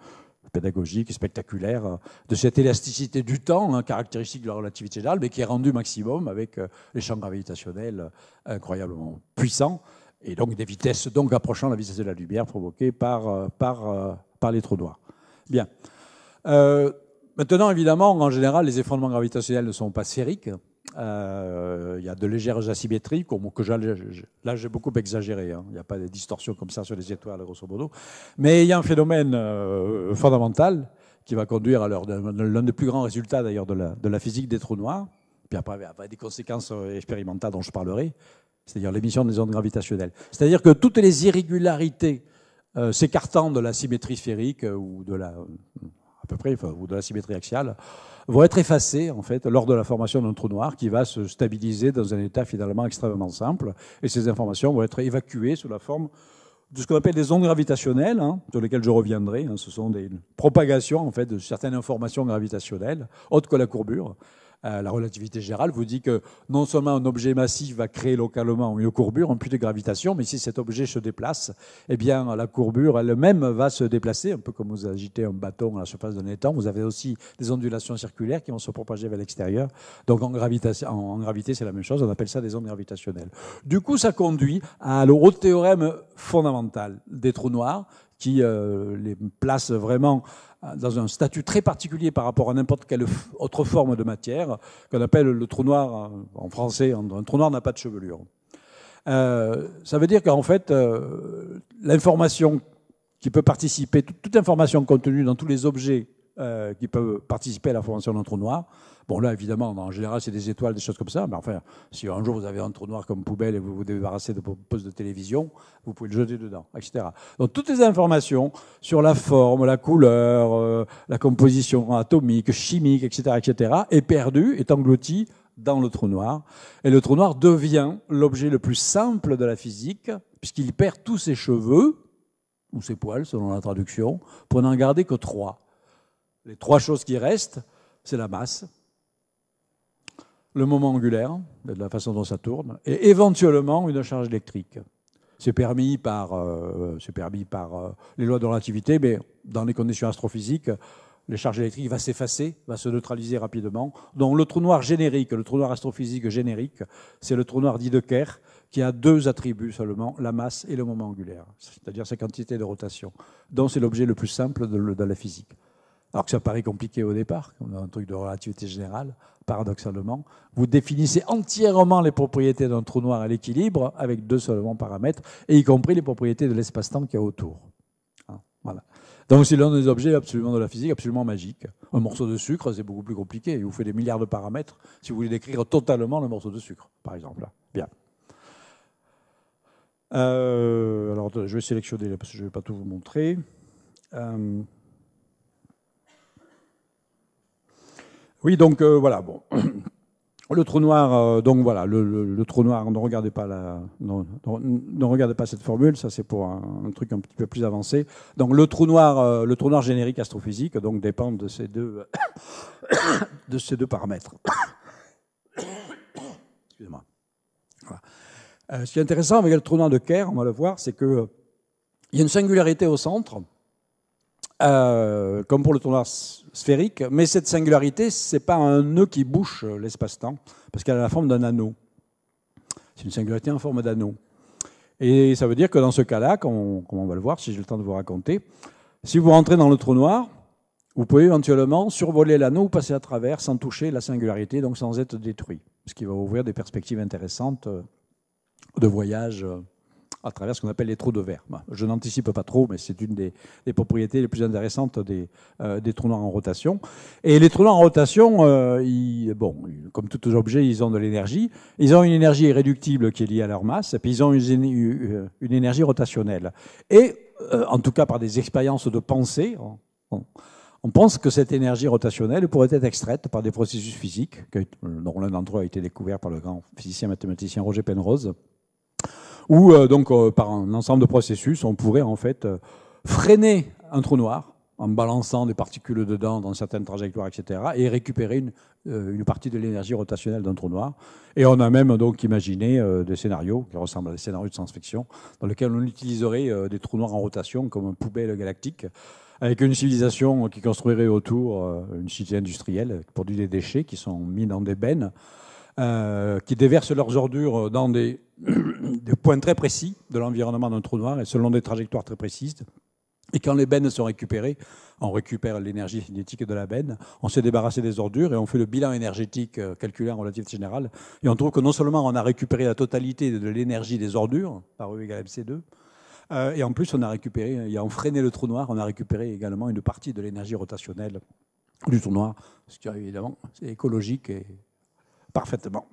pédagogique et spectaculaire de cette élasticité du temps, hein, caractéristique de la relativité générale, mais qui est rendue maximum avec les champs gravitationnels incroyablement puissants, et donc des vitesses approchant la vitesse de la lumière provoquée par les trous noirs. Bien. Maintenant, évidemment, en général, les effondrements gravitationnels ne sont pas sphériques. Il y a de légères asymétries, là j'ai beaucoup exagéré, hein. Il n'y a pas de distorsions comme ça sur les étoiles, grosso modo. Mais il y a un phénomène fondamental qui va conduire à l'un des plus grands résultats d'ailleurs de la physique des trous noirs, puis après des conséquences expérimentales dont je parlerai, c'est-à-dire l'émission des ondes gravitationnelles. C'est-à-dire que toutes les irrégularités s'écartant de la symétrie sphérique ou de la symétrie axiale vont être effacées en fait lors de la formation d'un trou noir qui va se stabiliser dans un état finalement extrêmement simple, et ces informations vont être évacuées sous la forme de ce qu'on appelle des ondes gravitationnelles, hein, sur lesquelles je reviendrai. Hein. Ce sont des propagations en fait de certaines informations gravitationnelles autres que la courbure. La relativité générale vous dit que non seulement un objet massif va créer localement une courbure, un puits de gravitation, mais si cet objet se déplace, eh bien la courbure elle-même va se déplacer, un peu comme vous agitez un bâton à la surface d'un étang. Vous avez aussi des ondulations circulaires qui vont se propager vers l'extérieur. Donc en gravité, c'est la même chose, on appelle ça des ondes gravitationnelles. Du coup, ça conduit au théorème fondamental des trous noirs, qui les place vraiment dans un statut très particulier par rapport à n'importe quelle autre forme de matière, qu'on appelle le trou noir, en français, un trou noir n'a pas de chevelure. Ça veut dire qu'en fait, l'information qui peut participer, toute information contenue dans tous les objets qui peuvent participer à la formation d'un trou noir. Bon, là, évidemment, en général, c'est des étoiles, des choses comme ça. Mais enfin, si un jour vous avez un trou noir comme poubelle et vous vous débarrassez de vos postes de télévision, vous pouvez le jeter dedans, etc. Donc, toutes les informations sur la forme, la couleur, la composition atomique, chimique, etc., est perdue, est engloutie dans le trou noir. Et le trou noir devient l'objet le plus simple de la physique, puisqu'il perd tous ses cheveux, ou ses poils, selon la traduction, pour n'en garder que 3. Les 3 choses qui restent, c'est la masse, le moment angulaire, de la façon dont ça tourne, et éventuellement une charge électrique. C'est permis par les lois de relativité, mais dans les conditions astrophysiques, les charges électriques, va s'effacer, va se neutraliser rapidement. Donc le trou noir générique, le trou noir astrophysique générique, c'est le trou noir dit de Kerr, qui a deux attributs seulement, la masse et le moment angulaire, c'est-à-dire sa quantité de rotation. Donc c'est l'objet le plus simple de la physique. Alors que ça paraît compliqué au départ, on a un truc de relativité générale, paradoxalement. Vous définissez entièrement les propriétés d'un trou noir à l'équilibre avec deux seulement paramètres, et y compris les propriétés de l'espace-temps qu'il y a autour. Voilà. Donc c'est l'un des objets absolument de la physique, absolument magique. Un morceau de sucre, c'est beaucoup plus compliqué. Il vous fait des milliards de paramètres si vous voulez décrire totalement le morceau de sucre, par exemple. Bien. Alors, je vais sélectionner, parce que je ne vais pas tout vous montrer. Oui, donc voilà, bon. Le trou noir, donc voilà, le trou noir, ne regardez pas cette formule, ça c'est pour un truc un petit peu plus avancé. Donc le trou noir générique astrophysique donc, dépend de ces deux, de ces deux paramètres. Excusez-moi. Voilà. Ce qui est intéressant avec le trou noir de Kerr, on va le voir, c'est qu'il y a une singularité au centre, comme pour le trou noir sphérique, mais cette singularité, ce n'est pas un nœud qui bouche l'espace-temps, parce qu'elle a la forme d'un anneau. C'est une singularité en forme d'anneau. Et ça veut dire que dans ce cas-là, comme on va le voir, si j'ai le temps de vous raconter, si vous rentrez dans le trou noir, vous pouvez éventuellement survoler l'anneau ou passer à travers sans toucher la singularité, donc sans être détruit, ce qui va ouvrir des perspectives intéressantes de voyage à travers ce qu'on appelle les trous de verre. Je n'anticipe pas trop, mais c'est une des propriétés les plus intéressantes des trous noirs en rotation. Et les trous noirs en rotation, comme tous les objets, ils ont de l'énergie. Ils ont une énergie irréductible qui est liée à leur masse, et puis ils ont une énergie rotationnelle. Et, en tout cas par des expériences de pensée, on pense que cette énergie rotationnelle pourrait être extraite par des processus physiques, dont l'un d'entre eux a été découvert par le grand physicien mathématicien Roger Penrose, où par un ensemble de processus, on pourrait en fait freiner un trou noir en balançant des particules dedans dans certaines trajectoires, etc., et récupérer une partie de l'énergie rotationnelle d'un trou noir. Et on a même donc imaginé des scénarios qui ressemblent à des scénarios de science-fiction, dans lesquels on utiliserait des trous noirs en rotation comme une poubelle galactique, avec une civilisation qui construirait autour une cité industrielle qui produit des déchets qui sont mis dans des bennes, qui déversent leurs ordures dans des points très précis de l'environnement d'un trou noir et selon des trajectoires très précises. Et quand les bennes sont récupérées, on récupère l'énergie cinétique de la benne, on s'est débarrassé des ordures et on fait le bilan énergétique calculé en relativité générale. Et on trouve que non seulement on a récupéré la totalité de l'énergie des ordures, par E égale MC2, et en plus on a récupéré, ayant freiné le trou noir, on a récupéré également une partie de l'énergie rotationnelle du trou noir, ce qui évidemment c'est écologique et parfaitement.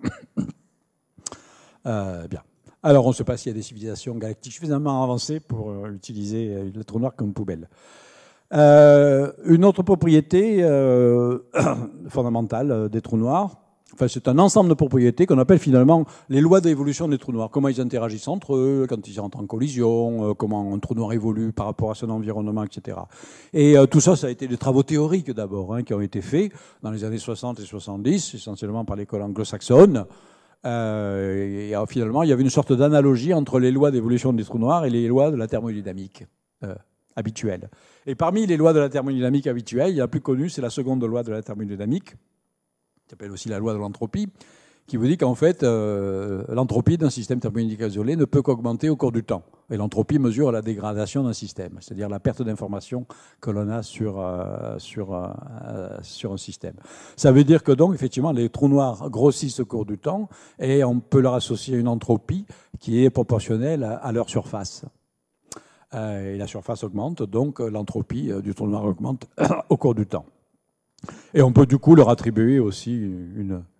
Bien. Alors, on ne sait pas s'il y a des civilisations galactiques suffisamment avancées pour utiliser le trou noir comme poubelle. Une autre propriété fondamentale des trous noirs, enfin, c'est un ensemble de propriétés qu'on appelle finalement les lois d'évolution des trous noirs. Comment ils interagissent entre eux, quand ils entrent en collision, comment un trou noir évolue par rapport à son environnement, etc. Et tout ça, ça a été des travaux théoriques d'abord, qui ont été faits dans les années 60 et 70, essentiellement par l'école anglo-saxonne. Et finalement, il y avait une sorte d'analogie entre les lois d'évolution des trous noirs et les lois de la thermodynamique habituelle. Et parmi les lois de la thermodynamique habituelle, la plus connue, c'est la seconde loi de la thermodynamique, qui s'appelle aussi la loi de l'entropie, qui vous dit qu'en fait, l'entropie d'un système thermodynamique isolé ne peut qu'augmenter au cours du temps. Et l'entropie mesure la dégradation d'un système, c'est-à-dire la perte d'information que l'on a sur un système. Ça veut dire que donc, effectivement, les trous noirs grossissent au cours du temps et on peut leur associer une entropie qui est proportionnelle à leur surface. Et la surface augmente, donc l'entropie du trou noir augmente au cours du temps. Et on peut du coup leur attribuer aussi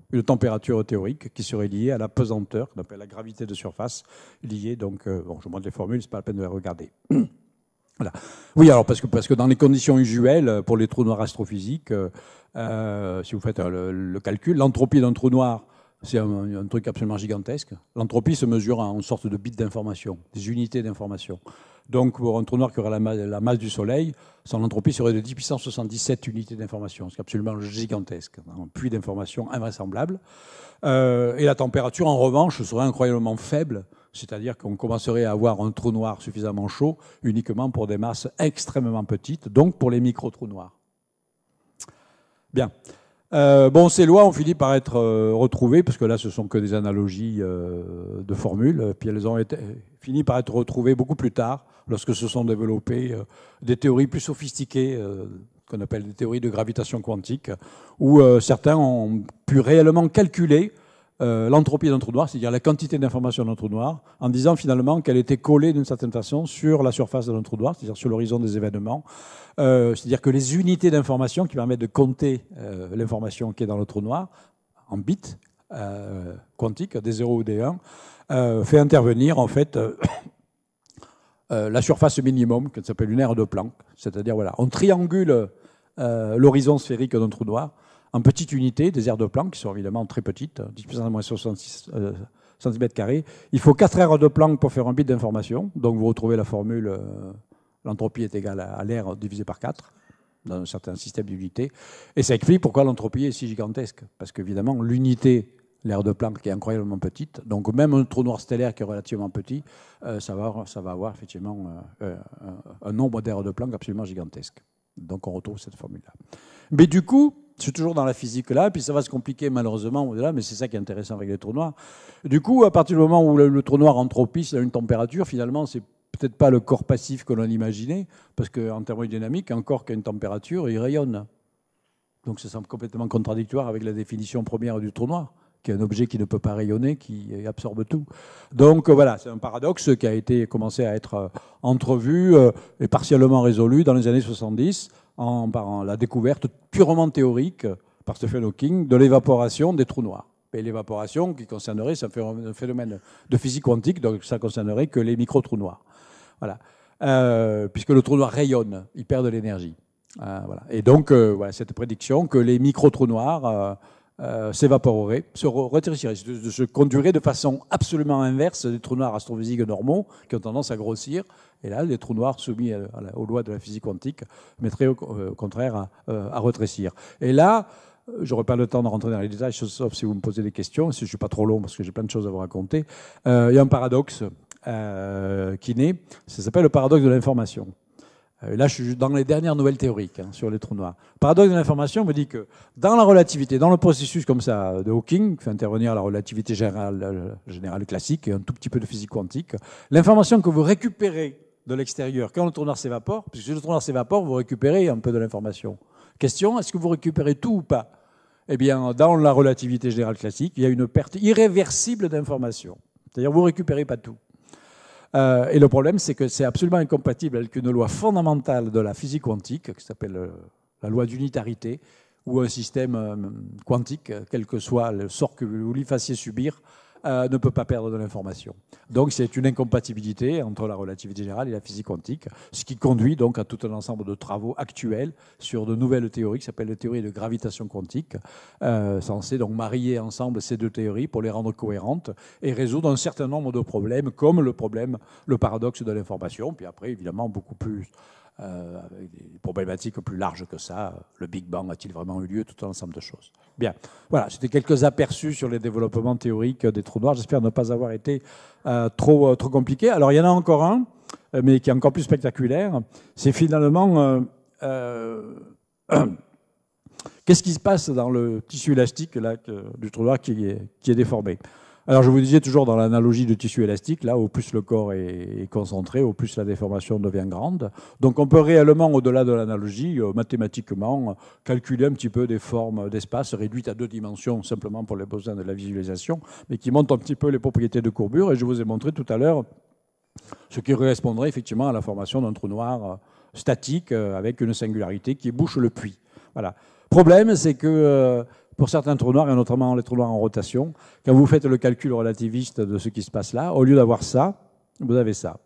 une température théorique qui serait liée à la pesanteur, qu'on appelle la gravité de surface, liée donc, je vous montre les formules, c'est pas la peine de les regarder. Voilà. Oui, alors parce que dans les conditions usuelles, pour les trous noirs astrophysiques, si vous faites le calcul, l'entropie d'un trou noir, c'est un truc absolument gigantesque. L'entropie se mesure en sorte de bits d'information, des unités d'information. Donc, pour un trou noir qui aurait la masse du Soleil, son entropie serait de 10 puissance 77 unités d'information, ce qui est absolument gigantesque, un puits d'information invraisemblable. Et la température, en revanche, serait incroyablement faible, c'est-à-dire qu'on commencerait à avoir un trou noir suffisamment chaud uniquement pour des masses extrêmement petites, donc pour les micro-trous noirs. Bien. Bon, ces lois ont fini par être retrouvées, parce que là, ce sont que des analogies de formules, puis elles ont fini par être retrouvées beaucoup plus tard, lorsque se sont développées des théories plus sophistiquées, qu'on appelle des théories de gravitation quantique, où certains ont pu réellement calculer l'entropie d'un trou noir, c'est-à-dire la quantité d'information d'un trou noir, en disant finalement qu'elle était collée d'une certaine façon sur la surface d'un trou noir, c'est-à-dire sur l'horizon des événements. C'est-à-dire que les unités d'information qui permettent de compter l'information qui est dans le trou noir, en bits quantiques, des 0 ou des 1, fait intervenir en fait la surface minimum, qui s'appelle une aire de Planck. C'est-à-dire, voilà, on triangule l'horizon sphérique d'un trou noir en petites unités, des aires de Planck, qui sont évidemment très petites, 10 puissance moins 66 cm². Il faut 4 aires de Planck pour faire un bit d'information. Donc vous retrouvez la formule, l'entropie est égale à l'aire divisé par 4, dans un certain système d'unités. Et ça explique pourquoi l'entropie est si gigantesque. Parce qu'évidemment, l'unité, l'aire de Planck, est incroyablement petite. Donc même un trou noir stellaire qui est relativement petit, ça va avoir effectivement un nombre d'aires de Planck absolument gigantesque. Donc on retrouve cette formule-là. Mais du coup, c'est toujours dans la physique là, puis ça va se compliquer malheureusement au-delà, mais c'est ça qui est intéressant avec les trous noirs. Du coup, à partir du moment où le trou noir entropie, s'il a une température, finalement, c'est peut-être pas le corps passif que l'on imaginait, parce qu'en thermodynamique, un corps qui a une température, il rayonne. Donc ça semble complètement contradictoire avec la définition première du trou noir, qui est un objet qui ne peut pas rayonner, qui absorbe tout. Donc voilà, c'est un paradoxe qui a été commencé à être entrevu et partiellement résolu dans les années 70 par la découverte purement théorique par Stephen Hawking de l'évaporation des trous noirs. Et l'évaporation qui concernerait, c'est un phénomène de physique quantique, donc ça concernerait que les micro-trous noirs. Voilà. Puisque le trou noir rayonne, il perd de l'énergie. Voilà. Et donc, voilà, cette prédiction que les micro-trous noirs s'évaporeraient, se rétréciraient, se conduiraient de façon absolument inverse des trous noirs astrophysiques normaux qui ont tendance à grossir. Et là, les trous noirs soumis aux lois de la physique quantique mettraient au contraire à rétrécir. Et là, je n'aurai pas le temps de rentrer dans les détails, sauf si vous me posez des questions, si je ne suis pas trop long parce que j'ai plein de choses à vous raconter. Il y a un paradoxe qui naît, ça s'appelle le paradoxe de l'information. Là, je suis dans les dernières nouvelles théoriques sur les trous noirs. Le paradoxe de l'information me dit que dans la relativité, dans le processus comme ça de Hawking, qui fait intervenir la relativité générale classique et un tout petit peu de physique quantique, l'information que vous récupérez de l'extérieur quand le trou noir s'évapore, puisque si le trou noir s'évapore, vous récupérez un peu de l'information. Question, est-ce que vous récupérez tout ou pas? Eh bien, dans la relativité générale classique, il y a une perte irréversible d'information. C'est-à-dire vous ne récupérez pas tout. Et le problème, c'est que c'est absolument incompatible avec une loi fondamentale de la physique quantique, qui s'appelle la loi d'unitarité, où un système quantique, quel que soit le sort que vous lui fassiez subir, ne peut pas perdre de l'information. Donc c'est une incompatibilité entre la relativité générale et la physique quantique, ce qui conduit donc à tout un ensemble de travaux actuels sur de nouvelles théories qui s'appellent les théories de gravitation quantique, censées donc marier ensemble ces deux théories pour les rendre cohérentes et résoudre un certain nombre de problèmes, comme le paradoxe de l'information, puis après évidemment beaucoup plus avec des problématiques plus larges que ça. Le Big Bang a-t-il vraiment eu lieu? Tout un ensemble de choses. Bien, voilà, c'était quelques aperçus sur les développements théoriques des trous noirs. J'espère ne pas avoir été trop compliqué. Alors, il y en a encore un, mais qui est encore plus spectaculaire. C'est finalement... qu'est-ce qui se passe dans le tissu élastique là, du trou noir qui est déformé? Alors, je vous disais toujours dans l'analogie du tissu élastique, là, au plus le corps est concentré, au plus la déformation devient grande. Donc, on peut réellement, au-delà de l'analogie, mathématiquement, calculer un petit peu des formes d'espace réduites à 2 dimensions, simplement pour les besoins de la visualisation, mais qui montrent un petit peu les propriétés de courbure. Et je vous ai montré tout à l'heure ce qui correspondrait effectivement à la formation d'un trou noir statique avec une singularité qui bouche le puits. Voilà. Problème, c'est que... pour certains trous noirs, et notamment les trous noirs en rotation, quand vous faites le calcul relativiste de ce qui se passe là, au lieu d'avoir ça, vous avez ça.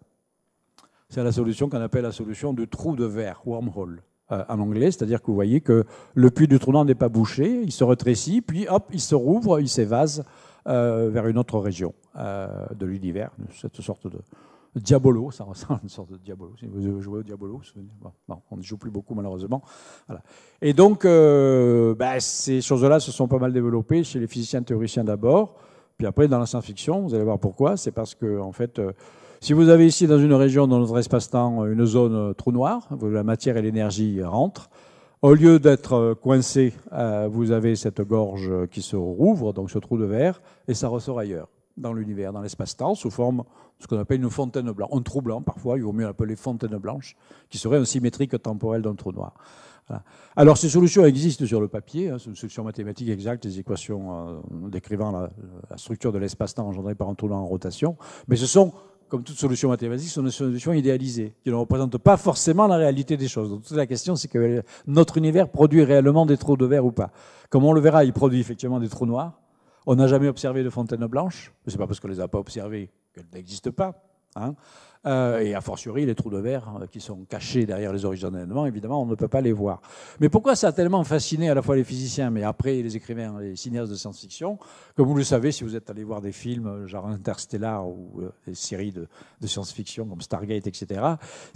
C'est la solution qu'on appelle la solution du trou de verre, wormhole, en anglais. C'est-à-dire que vous voyez que le puits du trou noir n'est pas bouché, il se rétrécit, puis hop, il se rouvre, il s'évase vers une autre région de l'univers, cette sorte de Diabolo, ça ressemble à une sorte de Diabolo. Si vous jouez au Diabolo, bon, on ne joue plus beaucoup malheureusement. Voilà. Et donc, ces choses-là se sont pas mal développées chez les physiciens théoriciens d'abord, puis après dans la science-fiction, vous allez voir pourquoi. C'est parce que, en fait, si vous avez ici dans une région, dans notre espace-temps, une zone trou noir, où la matière et l'énergie rentrent, Au lieu d'être coincé, vous avez cette gorge qui se rouvre, donc ce trou de verre, et ça ressort ailleurs, dans l'univers, dans l'espace-temps, sous forme de ce qu'on appelle une fontaine blanche. Un trou blanc, parfois, il vaut mieux l'appeler fontaine blanche, qui serait un symétrique temporel d'un trou noir. Voilà. Alors, ces solutions existent sur le papier, hein, c'est une solution mathématique exacte, des équations décrivant la structure de l'espace-temps engendré par un trou noir en rotation, mais ce sont, comme toute solution mathématique, ce sont des solutions idéalisées, qui ne représentent pas forcément la réalité des choses. Donc toute la question, c'est que notre univers produit réellement des trous de verre ou pas. Comme on le verra, il produit effectivement des trous noirs. On n'a jamais observé de fontaine blanche, mais ce n'est pas parce qu'on ne les a pas observées qu'elles n'existent pas. Hein. Et a fortiori, les trous de verre qui sont cachés derrière les origines d'événements, évidemment, on ne peut pas les voir. Mais pourquoi ça a tellement fasciné à la fois les physiciens, mais après les écrivains, les cinéastes de science-fiction? Comme vous le savez, si vous êtes allé voir des films genre Interstellar ou des séries de science-fiction comme Stargate, etc.,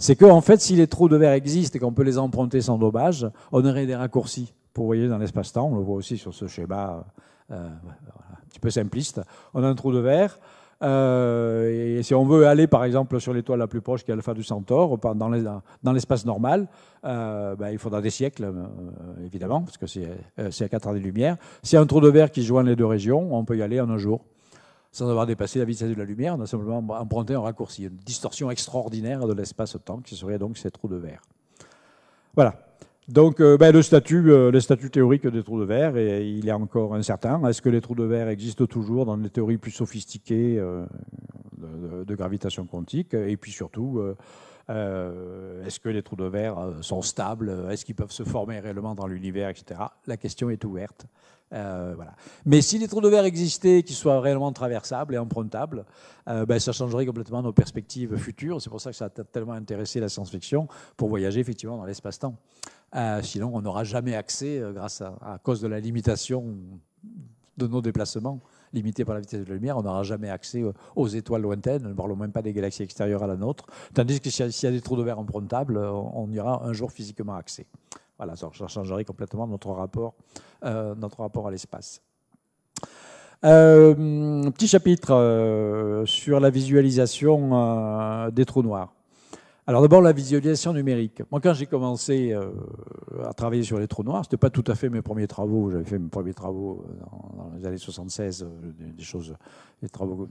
c'est qu'en fait, si les trous de verre existent et qu'on peut les emprunter sans dommage, on aurait des raccourcis pour voyager dans l'espace-temps. On le voit aussi sur ce schéma un petit peu simpliste. On a un trou de verre. Et si on veut aller par exemple sur l'étoile la plus proche qui est Alpha du Centaure dans l'espace normal, il faudra des siècles évidemment parce que c'est à 4 années-lumière. S'il y a un trou de verre qui joint les deux régions, on peut y aller en un jour sans avoir dépassé la vitesse de la lumière. On a simplement emprunté un raccourci, une distorsion extraordinaire de l'espace-temps qui serait donc ces trous de verre. Voilà. Donc le statut théorique des trous de verre, il est encore incertain. Est-ce que les trous de verre existent toujours dans des théories plus sophistiquées de gravitation quantique? Et puis surtout, est-ce que les trous de verre sont stables? Est-ce qu'ils peuvent se former réellement dans l'univers, etc. La question est ouverte. Voilà. Mais si les trous de verre existaient, qu'ils soient réellement traversables et empruntables, ça changerait complètement nos perspectives futures. C'est pour ça que ça a tellement intéressé la science-fiction, pour voyager effectivement dans l'espace-temps. Sinon, on n'aura jamais accès, à cause de la limitation de nos déplacements, limités par la vitesse de la lumière, on n'aura jamais accès aux étoiles lointaines, ne parlons même pas des galaxies extérieures à la nôtre. Tandis que s'il y a des trous de verre empruntables, on y aura un jour physiquement accès. Voilà, ça changerait complètement notre rapport à l'espace. Petit chapitre sur la visualisation des trous noirs. Alors d'abord, la visualisation numérique. Moi, quand j'ai commencé à travailler sur les trous noirs, ce n'était pas tout à fait mes premiers travaux. J'avais fait mes premiers travaux dans les années 76, des travaux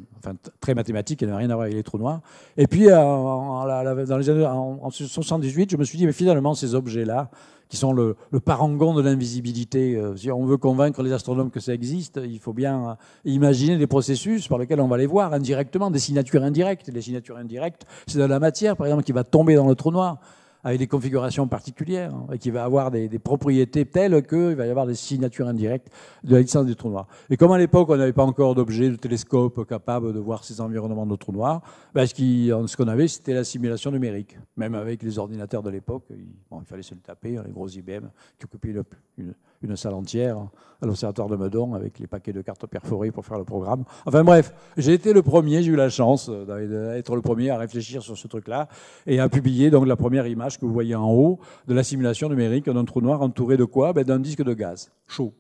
très mathématiques qui n'avaient rien à voir avec les trous noirs. Et puis, dans les années, en 78, je me suis dit, mais finalement, ces objets-là, qui sont le parangon de l'invisibilité. Si on veut convaincre les astronomes que ça existe, il faut bien imaginer des processus par lesquels on va les voir indirectement, des signatures indirectes. Les signatures indirectes, c'est de la matière, par exemple, qui va tomber dans le trou noir avec des configurations particulières et qui va avoir des propriétés telles qu'il va y avoir des signatures indirectes de la distance du trou noir. Et comme à l'époque, on n'avait pas encore d'objets de télescope capables de voir ces environnements de trou noir, ce qu'on avait, c'était la simulation numérique. Même avec les ordinateurs de l'époque, il fallait se le taper, les gros IBM qui occupaient une salle entière à l'observatoire de Meudon avec les paquets de cartes perforées pour faire le programme. Enfin bref, j'ai été le premier, j'ai eu la chance d'être le premier à réfléchir sur ce truc-là et à publier donc la première image que vous voyez en haut de la simulation numérique d'un trou noir entouré de quoi? D'un disque de gaz chaud.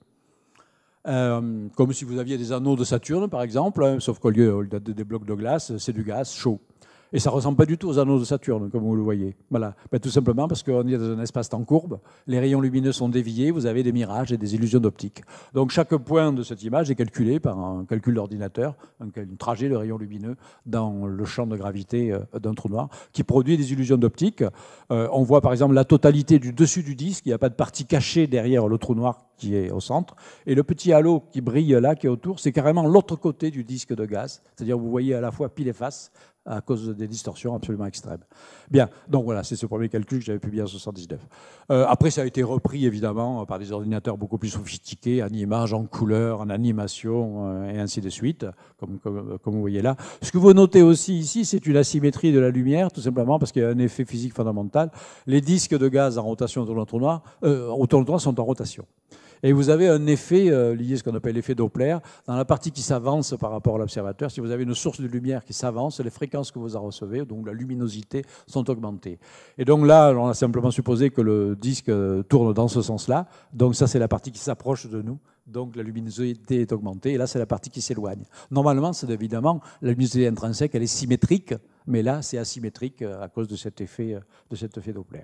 Comme si vous aviez des anneaux de Saturne, par exemple, sauf qu'au lieu des blocs de glace, c'est du gaz chaud. Et ça ne ressemble pas du tout aux anneaux de Saturne, comme vous le voyez. Voilà. Tout simplement parce qu'on est dans un espace-temps courbe, les rayons lumineux sont déviés, vous avez des mirages et des illusions d'optique. Donc chaque point de cette image est calculé par un calcul d'ordinateur, un trajet de rayons lumineux dans le champ de gravité d'un trou noir, qui produit des illusions d'optique. On voit par exemple la totalité du dessus du disque, il n'y a pas de partie cachée derrière le trou noir qui est au centre. Et le petit halo qui brille là, qui est autour, c'est carrément l'autre côté du disque de gaz. C'est-à-dire vous voyez à la fois pile et face, à cause des distorsions absolument extrêmes. Bien, donc voilà, c'est ce premier calcul que j'avais publié en 1979. Après, ça a été repris, évidemment, par des ordinateurs beaucoup plus sophistiqués, en images, en couleurs, en animation, et ainsi de suite, comme vous voyez là. Ce que vous notez aussi ici, c'est une asymétrie de la lumière, tout simplement parce qu'il y a un effet physique fondamental. Les disques de gaz en rotation autour du trou noir sont en rotation. Et vous avez un effet lié à ce qu'on appelle l'effet Doppler. Dans la partie qui s'avance par rapport à l'observateur, si vous avez une source de lumière qui s'avance, les fréquences que vous en recevez, donc la luminosité, sont augmentées. Et donc là, on a simplement supposé que le disque tourne dans ce sens-là. Donc ça, c'est la partie qui s'approche de nous. Donc la luminosité est augmentée. Et là, c'est la partie qui s'éloigne. Normalement, c'est évidemment, la luminosité intrinsèque, elle est symétrique mais là, c'est asymétrique à cause de cet effet Doppler.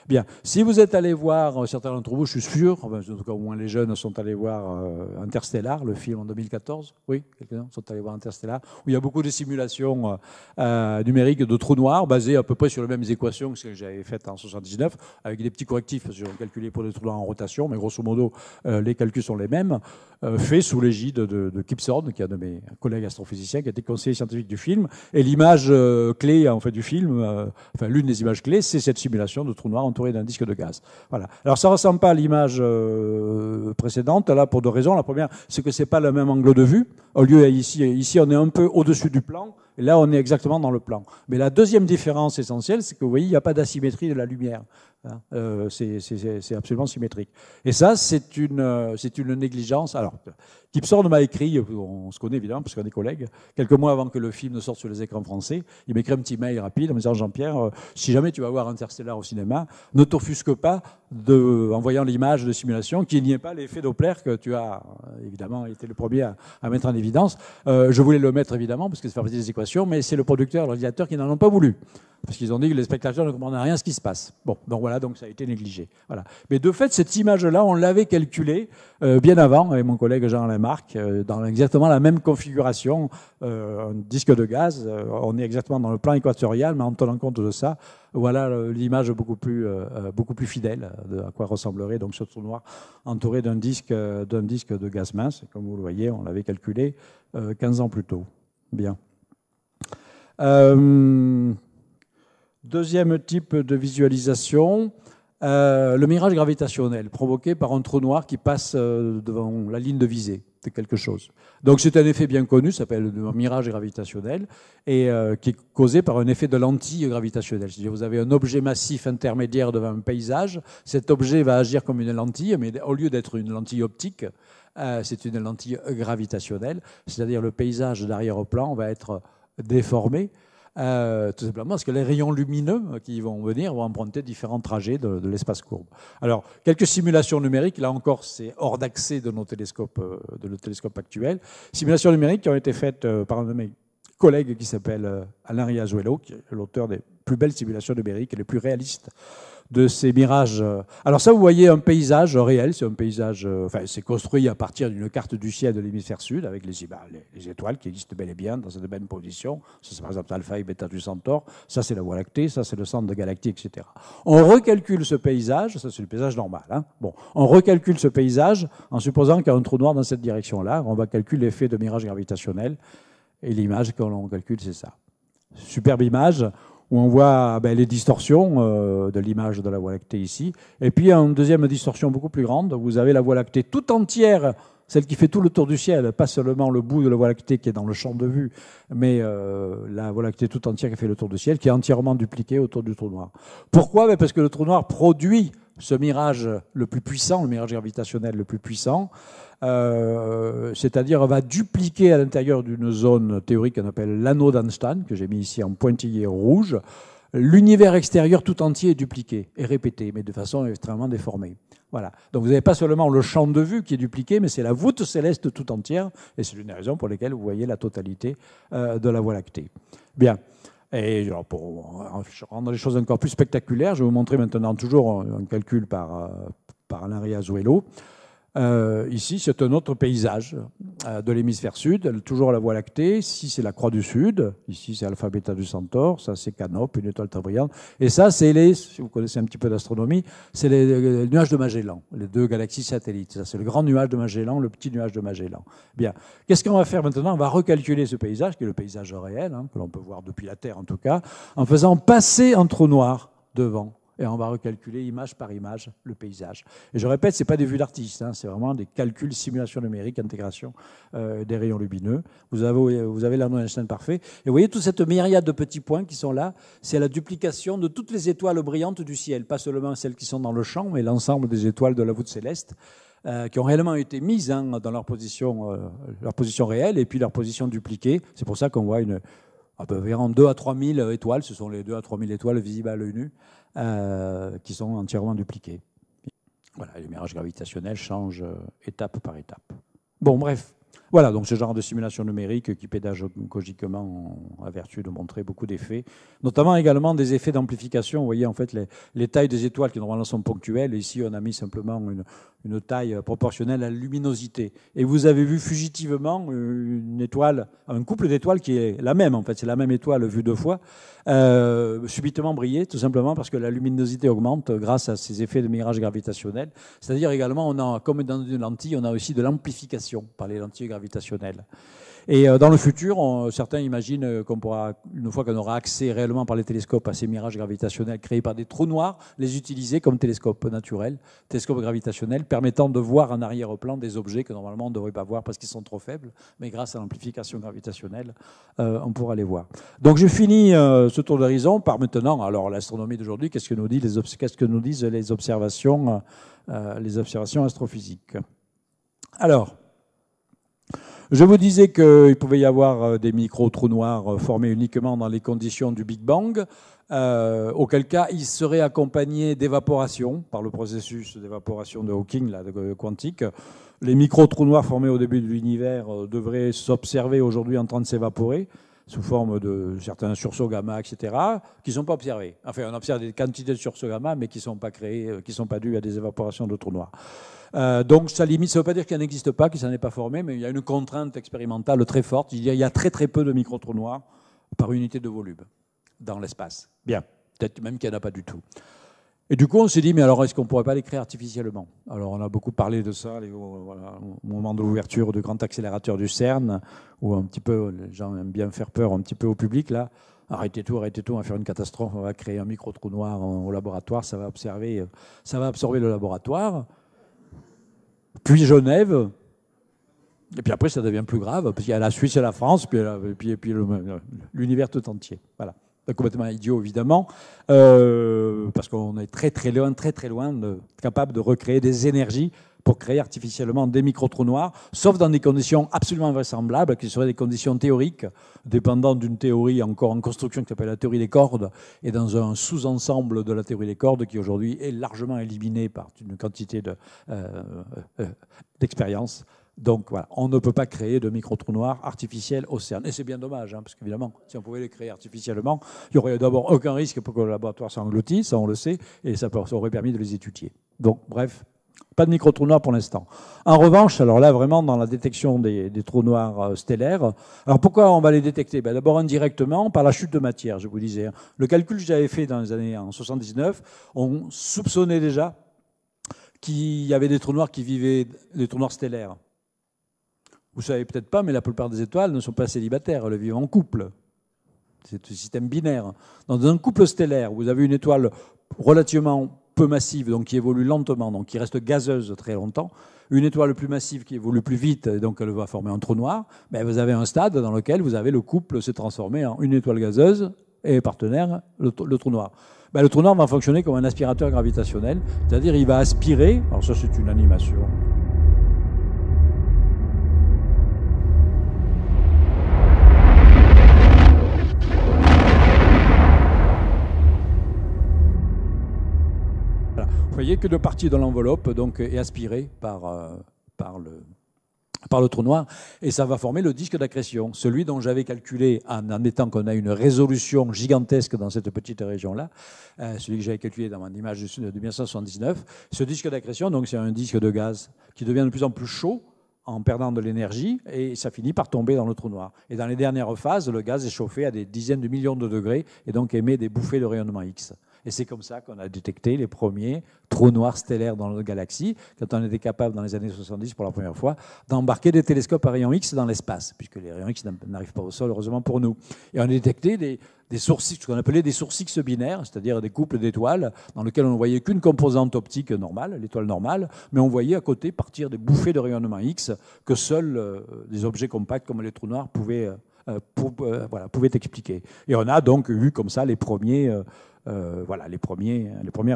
Bien, si vous êtes allé voir, certains d'entre vous, je suis sûr, enfin, en tout cas au moins les jeunes sont allés voir Interstellar, le film en 2014, oui, quelques-uns sont allés voir Interstellar, où il y a beaucoup de simulations numériques de trous noirs, basées à peu près sur les mêmes équations que celles que j'avais faites en 79, avec des petits correctifs parce que j'ai calculé pour des trous noirs en rotation, mais grosso modo, les calculs sont les mêmes, faits sous l'égide de Kip Thorne, qui est un de mes collègues astrophysiciens, qui a été conseiller scientifique du film, et l'image clé en fait, du film, enfin l'une des images clés, c'est cette simulation de trous noirs entouré d'un disque de gaz. Voilà. Alors ça ne ressemble pas à l'image précédente, là pour deux raisons. La première, c'est que ce n'est pas le même angle de vue. Au lieu ici on est un peu au-dessus du plan, et là on est exactement dans le plan. Mais la deuxième différence essentielle, c'est que vous voyez, il n'y a pas d'asymétrie de la lumière. C'est absolument symétrique. Et ça, c'est une négligence. Alors, Kip Thorne m'a écrit, on se connaît évidemment parce qu'on est collègues, quelques mois avant que le film ne sorte sur les écrans français, il m'écrit un petit mail rapide en me disant: Jean-Pierre, si jamais tu vas voir Interstellar au cinéma, ne t'offusque pas en voyant l'image de simulation qu'il n'y ait pas l'effet Doppler que tu as évidemment été le premier à mettre en évidence. Je voulais le mettre évidemment parce que ça fait partie des équations, mais c'est le producteur, le réalisateur qui n'en ont pas voulu. Parce qu'ils ont dit que les spectateurs ne comprenaient rien à ce qui se passe. Bon, donc voilà, donc ça a été négligé. Voilà. Mais de fait, cette image-là, on l'avait calculée bien avant, avec mon collègue Jean-Alain Marc, dans exactement la même configuration, un disque de gaz. On est exactement dans le plan équatorial, mais en tenant compte de ça, voilà l'image beaucoup plus fidèle de à quoi ressemblerait donc ce trou noir entouré d'un disque de gaz mince. Comme vous le voyez, on l'avait calculé 15 ans plus tôt. Bien. Deuxième type de visualisation, le mirage gravitationnel provoqué par un trou noir qui passe devant la ligne de visée de quelque chose. Donc c'est un effet bien connu, ça s'appelle le mirage gravitationnel, et qui est causé par un effet de lentille gravitationnelle. C'est-à-dire vous avez un objet massif intermédiaire devant un paysage, cet objet va agir comme une lentille, mais au lieu d'être une lentille optique, c'est une lentille gravitationnelle, c'est-à-dire le paysage d'arrière-plan va être déformé, tout simplement parce que les rayons lumineux qui vont venir vont emprunter différents trajets de l'espace courbe. Alors, quelques simulations numériques, là encore, c'est hors d'accès de nos télescopes actuels. Simulations numériques qui ont été faites par un de mes collègues qui s'appelle Alain Riazuelo, qui est l'auteur des plus belles simulations numériques et les plus réalistes de ces mirages. Alors ça, vous voyez un paysage réel, c'est un paysage, c'est construit à partir d'une carte du ciel de l'hémisphère sud, avec les étoiles qui existent bel et bien dans cette même position. Ça, c'est par exemple Alpha et Beta du Centaure. Ça, c'est la Voie lactée. Ça, c'est le centre de galaxie, etc. On recalcule ce paysage. Ça, c'est le paysage normal. Hein. Bon, on recalcule ce paysage en supposant qu'il y a un trou noir dans cette direction-là. On va calculer l'effet de mirage gravitationnel. Et l'image que l'on calcule, c'est ça. Superbe image où on voit les distorsions de l'image de la Voie lactée ici. Et puis, une deuxième distorsion beaucoup plus grande. Vous avez la Voie lactée tout entière, celle qui fait tout le tour du ciel, pas seulement le bout de la Voie lactée qui est dans le champ de vue, mais la Voie lactée tout entière qui fait le tour du ciel, qui est entièrement dupliquée autour du trou noir. Pourquoi ? Parce que le trou noir produit ce mirage le plus puissant, le mirage gravitationnel le plus puissant, c'est-à-dire va dupliquer à l'intérieur d'une zone théorique qu'on appelle l'anneau d'Einstein, que j'ai mis ici en pointillé rouge. L'univers extérieur tout entier est dupliqué et répété, mais de façon extrêmement déformée. Voilà. Donc vous n'avez pas seulement le champ de vue qui est dupliqué, mais c'est la voûte céleste tout entière, et c'est l'une des raisons pour lesquelles vous voyez la totalité de la Voie lactée. Bien. Et alors pour rendre les choses encore plus spectaculaires, je vais vous montrer maintenant toujours un calcul par Alain Riazuelo. Ici, c'est un autre paysage de l'hémisphère sud, toujours la Voie lactée. Ici, c'est la Croix du Sud. Ici, c'est Alpha Beta du Centaure. Ça, c'est Canop, une étoile très brillante. Et ça, c'est si vous connaissez un petit peu d'astronomie, c'est les nuages de Magellan, les deux galaxies satellites. Ça, c'est le grand nuage de Magellan, le petit nuage de Magellan. Bien. Qu'est-ce qu'on va faire maintenant ? On va recalculer ce paysage, qui est le paysage réel, que l'on peut voir depuis la Terre en tout cas, en faisant passer un trou noir devant. Et on va recalculer image par image le paysage. Et je répète, ce n'est pas des vues d'artistes, c'est vraiment des calculs, simulations numériques, intégration des rayons lumineux. Vous avez l'anneau d'Einstein parfait. Et vous voyez toute cette myriade de petits points qui sont là, c'est la duplication de toutes les étoiles brillantes du ciel, pas seulement celles qui sont dans le champ, mais l'ensemble des étoiles de la voûte céleste, qui ont réellement été mises dans leur position réelle et puis leur position dupliquée. C'est pour ça qu'on voit environ 2 à 3 000 étoiles, ce sont les 2 à 3 000 étoiles visibles à l'œil nu, qui sont entièrement dupliquées. Voilà, le mirage gravitationnel change étape par étape. Bon, bref. Voilà, donc ce genre de simulation numérique qui pédagogiquement a vertu de montrer beaucoup d'effets, notamment également des effets d'amplification. Vous voyez en fait les tailles des étoiles qui normalement sont ponctuelles. Ici, on a mis simplement une taille proportionnelle à la luminosité. Et vous avez vu fugitivement une étoile, un couple d'étoiles qui est la même en fait, c'est la même étoile vue deux fois, subitement briller, tout simplement parce que la luminosité augmente grâce à ces effets de mirage gravitationnel. C'est-à-dire également, on a, comme dans une lentille, on a aussi de l'amplification par les lentilles gravitationnelles. Et dans le futur, certains imaginent qu'on pourra, une fois qu'on aura accès réellement par les télescopes à ces mirages gravitationnels créés par des trous noirs, les utiliser comme télescope naturel, télescope gravitationnel, permettant de voir en arrière-plan des objets que normalement on ne devrait pas voir parce qu'ils sont trop faibles, mais grâce à l'amplification gravitationnelle, on pourra les voir. Donc je finis ce tour d'horizon par maintenant, alors l'astronomie d'aujourd'hui, qu'est-ce que nous disent les observations astrophysiques. Alors, je vous disais qu'il pouvait y avoir des micro-trous noirs formés uniquement dans les conditions du Big Bang, auquel cas ils seraient accompagnés d'évaporation, par le processus d'évaporation de Hawking, là, quantique. Les micro-trous noirs formés au début de l'univers devraient s'observer aujourd'hui en train de s'évaporer, sous forme de certains sursauts gamma, etc., qui ne sont pas observés. Enfin, on observe des quantités de sursauts gamma, mais qui ne sont pas créés, qui ne sont pas dus à des évaporations de trous noirs. Donc ça limite, ça ne veut pas dire qu'il n'existe pas, qu'il ne s'en est pas formé, mais il y a une contrainte expérimentale très forte. Il y a très très peu de micro-trous noirs par unité de volume dans l'espace. Bien, peut-être même qu'il n'y en a pas du tout. Et du coup, on s'est dit, mais alors est-ce qu'on ne pourrait pas les créer artificiellement? Alors on a beaucoup parlé de ça voilà, au moment de l'ouverture du grand accélérateur du CERN, où un petit peu, les gens aiment bien faire peur un petit peu au public, là. Arrêtez tout, on va faire une catastrophe, on va créer un micro-trou noir au laboratoire, ça va absorber le laboratoire. Puis Genève, et puis après ça devient plus grave, parce qu'il y a la Suisse et la France, puis l'univers tout entier. Voilà. Complètement idiot évidemment, parce qu'on est très loin, capable de recréer des énergies pour créer artificiellement des micro-trous noirs, sauf dans des conditions absolument invraisemblables, qui seraient des conditions théoriques, dépendant d'une théorie encore en construction qui s'appelle la théorie des cordes, et dans un sous-ensemble de la théorie des cordes qui aujourd'hui est largement éliminé par une quantité d'expérience. Donc voilà, on ne peut pas créer de micro-trous noirs artificiels au CERN. Et c'est bien dommage, hein, parce qu'évidemment, si on pouvait les créer artificiellement, il n'y aurait d'abord aucun risque pour que le laboratoire s'engloutisse, ça on le sait, et ça aurait permis de les étudier. Donc bref, pas de micro-trous noirs pour l'instant. En revanche, alors là, vraiment, dans la détection des trous noirs stellaires, alors pourquoi on va les détecter? D'abord indirectement, par la chute de matière, je vous disais. Le calcul que j'avais fait dans les années en 79, on soupçonnait déjà qu'il y avait des trous noirs qui vivaient, des trous noirs stellaires. Vous ne savez peut-être pas, mais la plupart des étoiles ne sont pas célibataires, elles vivent en couple. C'est un système binaire. Dans un couple stellaire, vous avez une étoile relativement peu massive, donc qui évolue lentement, donc qui reste gazeuse très longtemps, une étoile plus massive qui évolue plus vite, et donc elle va former un trou noir, mais vous avez un stade dans lequel vous avez le couple se transformer en une étoile gazeuse et partenaire, le trou noir. Le trou noir va fonctionner comme un aspirateur gravitationnel, c'est-à-dire il va aspirer, alors ça c'est une animation. Vous voyez que de partie de l'enveloppe donc, est aspirée par le trou noir, et ça va former le disque d'accrétion, celui dont j'avais calculé, en admettant qu'on a une résolution gigantesque dans cette petite région-là, celui que j'avais calculé dans mon image de 1979. Ce disque d'accrétion, donc c'est un disque de gaz qui devient de plus en plus chaud en perdant de l'énergie, et ça finit par tomber dans le trou noir. Et dans les dernières phases, le gaz est chauffé à des dizaines de millions de degrés, et donc émet des bouffées de rayonnement X. Et c'est comme ça qu'on a détecté les premiers trous noirs stellaires dans notre galaxie, quand on était capable, dans les années 70, pour la première fois, d'embarquer des télescopes à rayons X dans l'espace, puisque les rayons X n'arrivent pas au sol, heureusement pour nous. Et on a détecté des sources X, ce qu'on appelait des sources X binaires, c'est-à-dire des couples d'étoiles dans lesquels on ne voyait qu'une composante optique normale, l'étoile normale, mais on voyait à côté partir des bouffées de rayonnement X que seuls des objets compacts comme les trous noirs pouvaient expliquer. Et on a donc eu comme ça les premières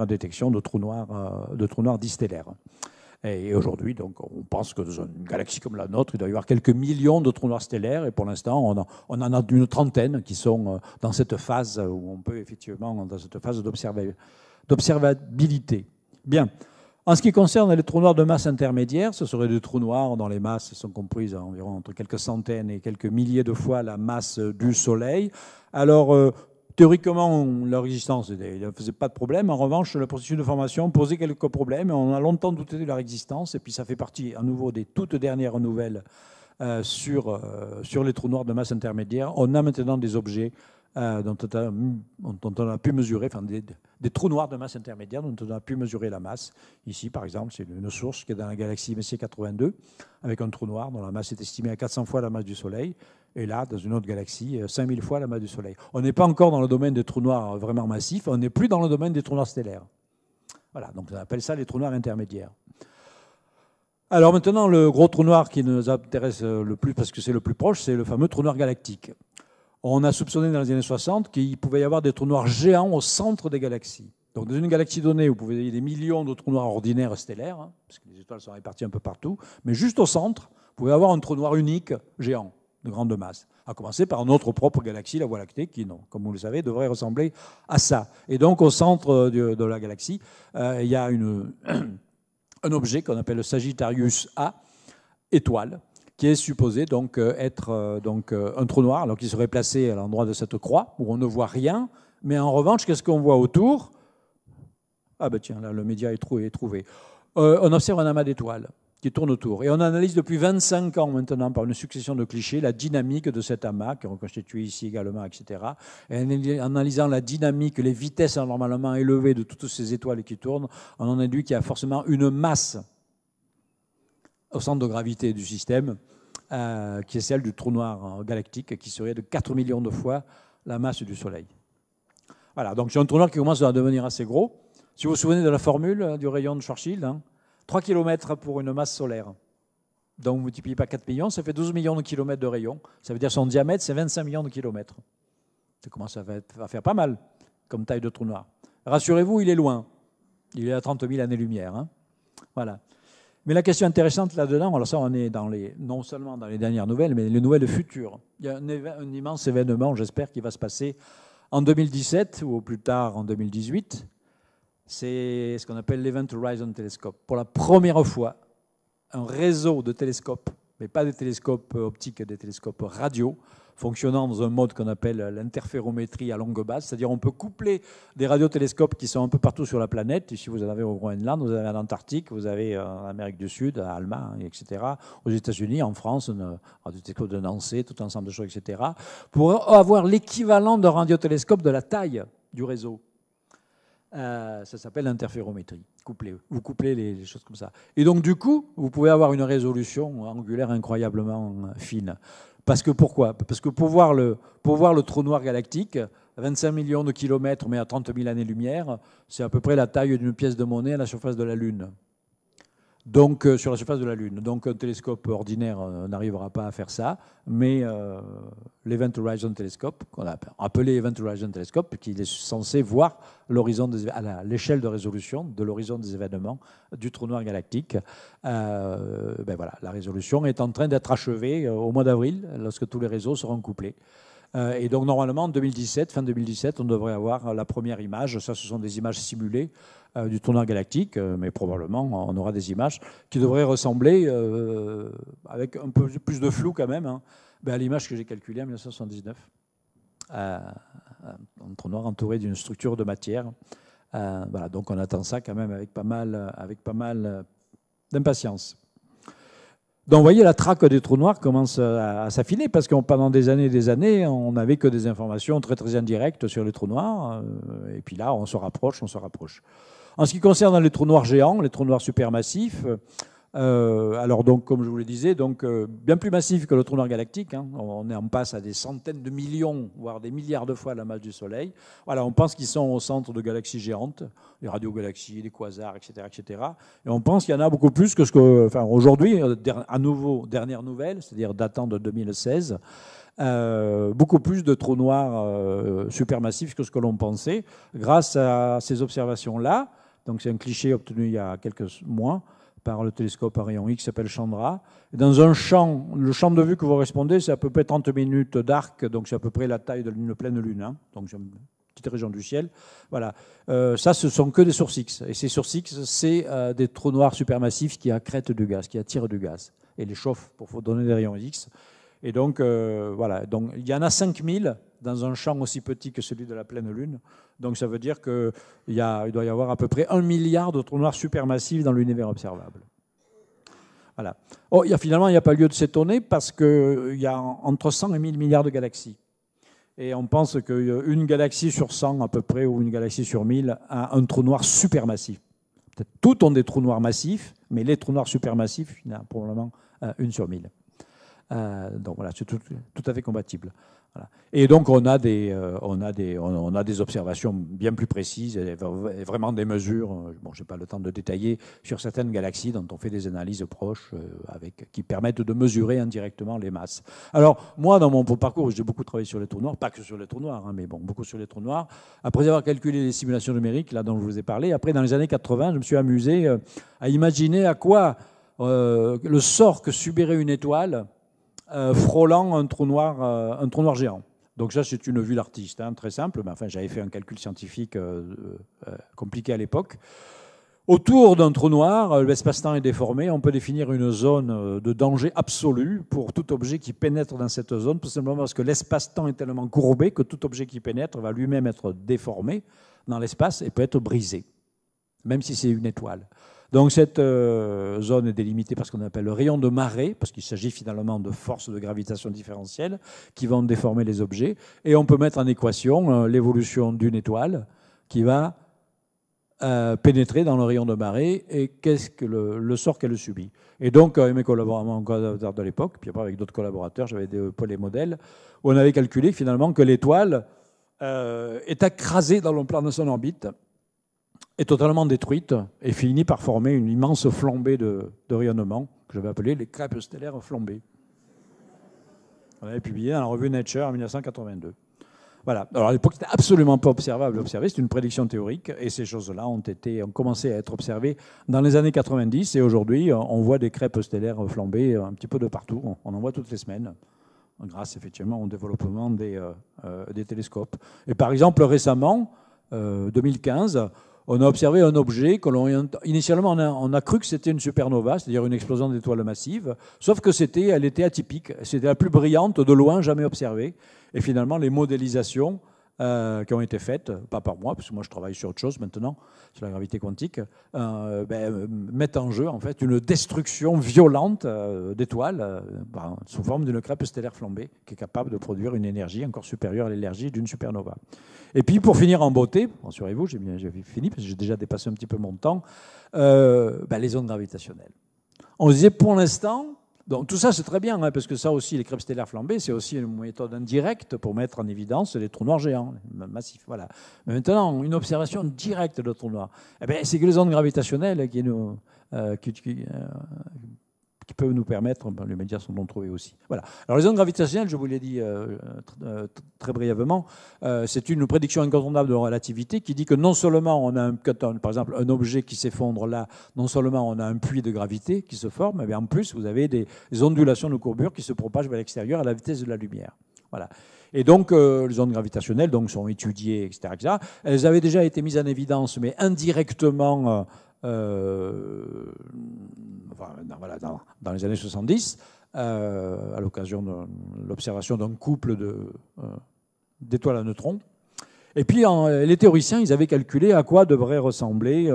détections de trous noirs distellaires. Et aujourd'hui, donc, on pense que dans une galaxie comme la nôtre, il doit y avoir quelques millions de trous noirs stellaires, et pour l'instant, on en a une trentaine qui sont dans cette phase où on peut effectivement, dans cette phase d'observabilité. Bien. En ce qui concerne les trous noirs de masse intermédiaire, ce seraient des trous noirs dont les masses sont comprises à environ entre quelques centaines et quelques milliers de fois la masse du Soleil. Alors, théoriquement, leur existence ne faisait pas de problème. En revanche, le processus de formation posait quelques problèmes. On a longtemps douté de leur existence. Et puis, ça fait partie, à nouveau, des toutes dernières nouvelles sur les trous noirs de masse intermédiaire. On a maintenant des objets dont on a pu mesurer, enfin des trous noirs de masse intermédiaire dont on a pu mesurer la masse. Ici, par exemple, c'est une source qui est dans la galaxie Messier 82, avec un trou noir dont la masse est estimée à 400 fois la masse du Soleil, et là, dans une autre galaxie, 5000 fois la masse du Soleil. On n'est pas encore dans le domaine des trous noirs vraiment massifs, on n'est plus dans le domaine des trous noirs stellaires. Voilà, donc on appelle ça les trous noirs intermédiaires. Alors maintenant, le gros trou noir qui nous intéresse le plus, parce que c'est le plus proche, c'est le fameux trou noir galactique. On a soupçonné dans les années 60 qu'il pouvait y avoir des trous noirs géants au centre des galaxies. Donc dans une galaxie donnée, vous pouvez avoir des millions de trous noirs ordinaires stellaires, hein, parce que les étoiles sont réparties un peu partout, mais juste au centre, vous pouvez avoir un trou noir unique, géant, de grande masse. À commencer par notre propre galaxie, la Voie lactée, qui, non, comme vous le savez, devrait ressembler à ça. Et donc au centre de la galaxie, il y a un objet qu'on appelle le Sagittarius A, étoile, qui est supposé donc être un trou noir, alors qu'il serait placé à l'endroit de cette croix, où on ne voit rien, mais en revanche, qu'est-ce qu'on voit autour? Ah ben tiens, là, le média est trouvé. On observe un amas d'étoiles qui tourne autour, et on analyse depuis 25 ans maintenant, par une succession de clichés, la dynamique de cet amas, qui est reconstitué ici également, etc. Et en analysant la dynamique, les vitesses anormalement élevées de toutes ces étoiles qui tournent, on en déduit qu'il y a forcément une masse au centre de gravité du système, qui est celle du trou noir galactique, qui serait de 4 millions de fois la masse du Soleil. Voilà, donc c'est un trou noir qui commence à devenir assez gros. Si vous vous souvenez de la formule du rayon de Schwarzschild, 3 km pour une masse solaire. Donc vous multipliez par 4 millions, ça fait 12 millions de kilomètres de rayon. Ça veut dire son diamètre, c'est 25 millions de kilomètres. Ça commence à faire pas mal comme taille de trou noir. Rassurez-vous, il est loin. Il est à 30 000 années-lumière. Hein. Voilà. Mais la question intéressante là-dedans, alors ça on est non seulement dans les dernières nouvelles, mais les nouvelles futures. Il y a un immense événement, j'espère, qui va se passer en 2017 ou au plus tard en 2018. C'est ce qu'on appelle l'Event Horizon Telescope. Pour la première fois, un réseau de télescopes, mais pas des télescopes optiques, des télescopes radio, fonctionnant dans un mode qu'on appelle l'interférométrie à longue base, c'est-à-dire on peut coupler des radiotélescopes qui sont un peu partout sur la planète. Ici, vous en avez au Groenland, vous avez en Antarctique, vous avez en Amérique du Sud, à Alma, etc., aux États-Unis, en France, un radiotélescope de Nancy, tout ensemble de choses, etc., pour avoir l'équivalent d'un radiotélescope de la taille du réseau. Ça s'appelle l'interférométrie. Vous couplez les choses comme ça. Et donc, du coup, vous pouvez avoir une résolution angulaire incroyablement fine. Parce que pourquoi? Parce que pour voir le trou noir galactique, à 25 millions de kilomètres, mais à 30 000 années-lumière, c'est à peu près la taille d'une pièce de monnaie à la surface de la Lune. Donc, sur la surface de la Lune. Donc, un télescope ordinaire n'arrivera pas à faire ça, mais l'Event Horizon Telescope, qu'on a appelé Event Horizon Telescope, qui est censé voir l'horizon à l'échelle de résolution de l'horizon des événements du trou noir galactique. Ben voilà, la résolution est en train d'être achevée au mois d'avril, lorsque tous les réseaux seront couplés. Et donc, normalement, en 2017, fin 2017, on devrait avoir la première image. Ça, ce sont des images simulées du trou noir galactique, mais probablement, on aura des images qui devraient ressembler, avec un peu plus de flou quand même, hein, à l'image que j'ai calculée en 1979. Un trou noir entouré d'une structure de matière. Voilà, donc on attend ça quand même avec pas mal d'impatience. Donc vous voyez, la traque des trous noirs commence à s'affiner, parce que pendant des années, on n'avait que des informations très très indirectes sur les trous noirs, et puis là, on se rapproche. En ce qui concerne les trous noirs géants, les trous noirs supermassifs, alors donc, comme je vous le disais, donc, bien plus massifs que le trou noir galactique, hein, on passe à des centaines de millions, voire des milliards de fois la masse du Soleil. Voilà, on pense qu'ils sont au centre de galaxies géantes, les radiogalaxies, les quasars, etc. Et on pense qu'il y en a beaucoup plus que ce que... Enfin, aujourd'hui, à nouveau, dernière nouvelle, c'est-à-dire datant de 2016, beaucoup plus de trous noirs supermassifs que ce que l'on pensait, grâce à ces observations-là. Donc c'est un cliché obtenu il y a quelques mois par le télescope à rayon X qui s'appelle Chandra. Et dans un champ, le champ de vue que vous correspondez, c'est à peu près 30 minutes d'arc, donc c'est à peu près la taille d'une pleine lune. Hein. Donc petite région du ciel. Voilà. Ça, ce sont que des sources X. Et ces sources X, c'est des trous noirs supermassifs qui accrètent du gaz, qui attirent du gaz et les chauffent pour donner des rayons X. Et donc, voilà. Donc, il y en a 5000 dans un champ aussi petit que celui de la pleine Lune. Donc, ça veut dire qu'il doit y avoir à peu près 1 milliard de trous noirs supermassifs dans l'univers observable. Voilà. Oh, finalement, il n'y a pas lieu de s'étonner parce qu'il y a entre 100 et 1000 milliards de galaxies. Et on pense qu'une galaxie sur 100 à peu près, ou une galaxie sur 1000, a un trou noir supermassif. Peut-être toutes ont des trous noirs massifs, mais les trous noirs supermassifs, il y en a probablement une sur 1000. Donc voilà, c'est tout à fait compatible. Voilà. Et donc on a des observations bien plus précises, et vraiment des mesures, bon, je n'ai pas le temps de détailler, sur certaines galaxies dont on fait des analyses proches qui permettent de mesurer indirectement les masses. Alors moi, dans mon parcours, j'ai beaucoup travaillé sur les trous noirs, pas que sur les trous noirs, hein, mais bon, beaucoup sur les trous noirs. Après avoir calculé les simulations numériques, là dont je vous ai parlé, après dans les années 80, je me suis amusé à imaginer à quoi le sort que subirait une étoile frôlant un trou noir géant. Donc ça, c'est une vue d'artiste, hein, très simple. Mais enfin, j'avais fait un calcul scientifique compliqué à l'époque. Autour d'un trou noir, l'espace-temps est déformé. On peut définir une zone de danger absolu pour tout objet qui pénètre dans cette zone, tout simplement parce que l'espace-temps est tellement courbé que tout objet qui pénètre va lui-même être déformé dans l'espace et peut être brisé, même si c'est une étoile. Donc cette zone est délimitée par ce qu'on appelle le rayon de marée, parce qu'il s'agit finalement de forces de gravitation différentielles qui vont déformer les objets. Et on peut mettre en équation l'évolution d'une étoile qui va pénétrer dans le rayon de marée et qu'est-ce que le sort qu'elle subit. Et donc, avec mes collaborateurs de l'époque, puis après avec d'autres collaborateurs, j'avais des modèles où on avait calculé finalement que l'étoile est écrasée dans le plan de son orbite, est totalement détruite et finit par former une immense flambée de rayonnement que j'avais appelé les crêpes stellaires flambées. On avait publié dans la revue Nature en 1982. Voilà. Alors à l'époque, c'était absolument pas observable. C'est une prédiction théorique et ces choses-là ont commencé à être observées dans les années 90 et aujourd'hui, on voit des crêpes stellaires flambées un petit peu de partout. On en voit toutes les semaines grâce effectivement au développement des télescopes. Et par exemple, récemment, 2015, on a observé un objet que initialement on a cru que c'était une supernova, c'est-à-dire une explosion d'étoiles massives, sauf que elle était atypique. C'était la plus brillante de loin jamais observée. Et finalement, les modélisations qui ont été faites, pas par moi, parce que moi je travaille sur autre chose maintenant, sur la gravité quantique, mettent en jeu en fait une destruction violente d'étoiles sous forme d'une crêpe stellaire flambée qui est capable de produire une énergie encore supérieure à l'énergie d'une supernova. Et puis pour finir en beauté, rassurez-vous, j'ai fini parce que j'ai déjà dépassé un petit peu mon temps, les ondes gravitationnelles. On se disait pour l'instant, donc tout ça c'est très bien, hein, parce que ça aussi, les crêpes stellaires flambées, c'est aussi une méthode indirecte pour mettre en évidence les trous noirs géants, massifs. Voilà. Mais maintenant, une observation directe de trous noirs, c'est que les ondes gravitationnelles qui peuvent nous permettre, les médias sont donc trouvés aussi. Voilà. Alors les ondes gravitationnelles, je vous l'ai dit très brièvement, c'est une prédiction incontournable de relativité qui dit que non seulement on a par exemple un objet qui s'effondre là, non seulement on a un puits de gravité qui se forme, mais en plus vous avez des ondulations de courbure qui se propagent vers l'extérieur à la vitesse de la lumière. Voilà. Et donc les ondes gravitationnelles sont étudiées, etc., etc. Elles avaient déjà été mises en évidence, mais indirectement dans les années 70, à l'occasion de l'observation d'un couple d'étoiles à neutrons. Et puis, les théoriciens, ils avaient calculé à quoi devrait ressembler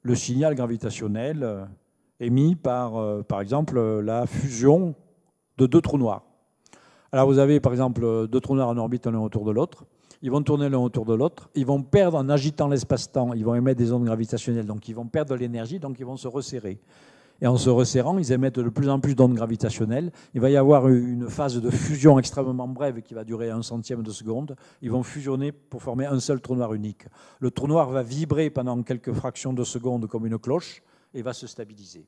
le signal gravitationnel émis par exemple, la fusion de deux trous noirs. Alors, vous avez, par exemple, deux trous noirs en orbite l'un autour de l'autre. Ils vont tourner l'un autour de l'autre. Ils vont perdre, en agitant l'espace-temps, ils vont émettre des ondes gravitationnelles, donc ils vont perdre de l'énergie, donc ils vont se resserrer. Et en se resserrant, ils émettent de plus en plus d'ondes gravitationnelles. Il va y avoir une phase de fusion extrêmement brève qui va durer 1/100 de seconde. Ils vont fusionner pour former un seul trou noir unique. Le trou noir va vibrer pendant quelques fractions de seconde comme une cloche et va se stabiliser.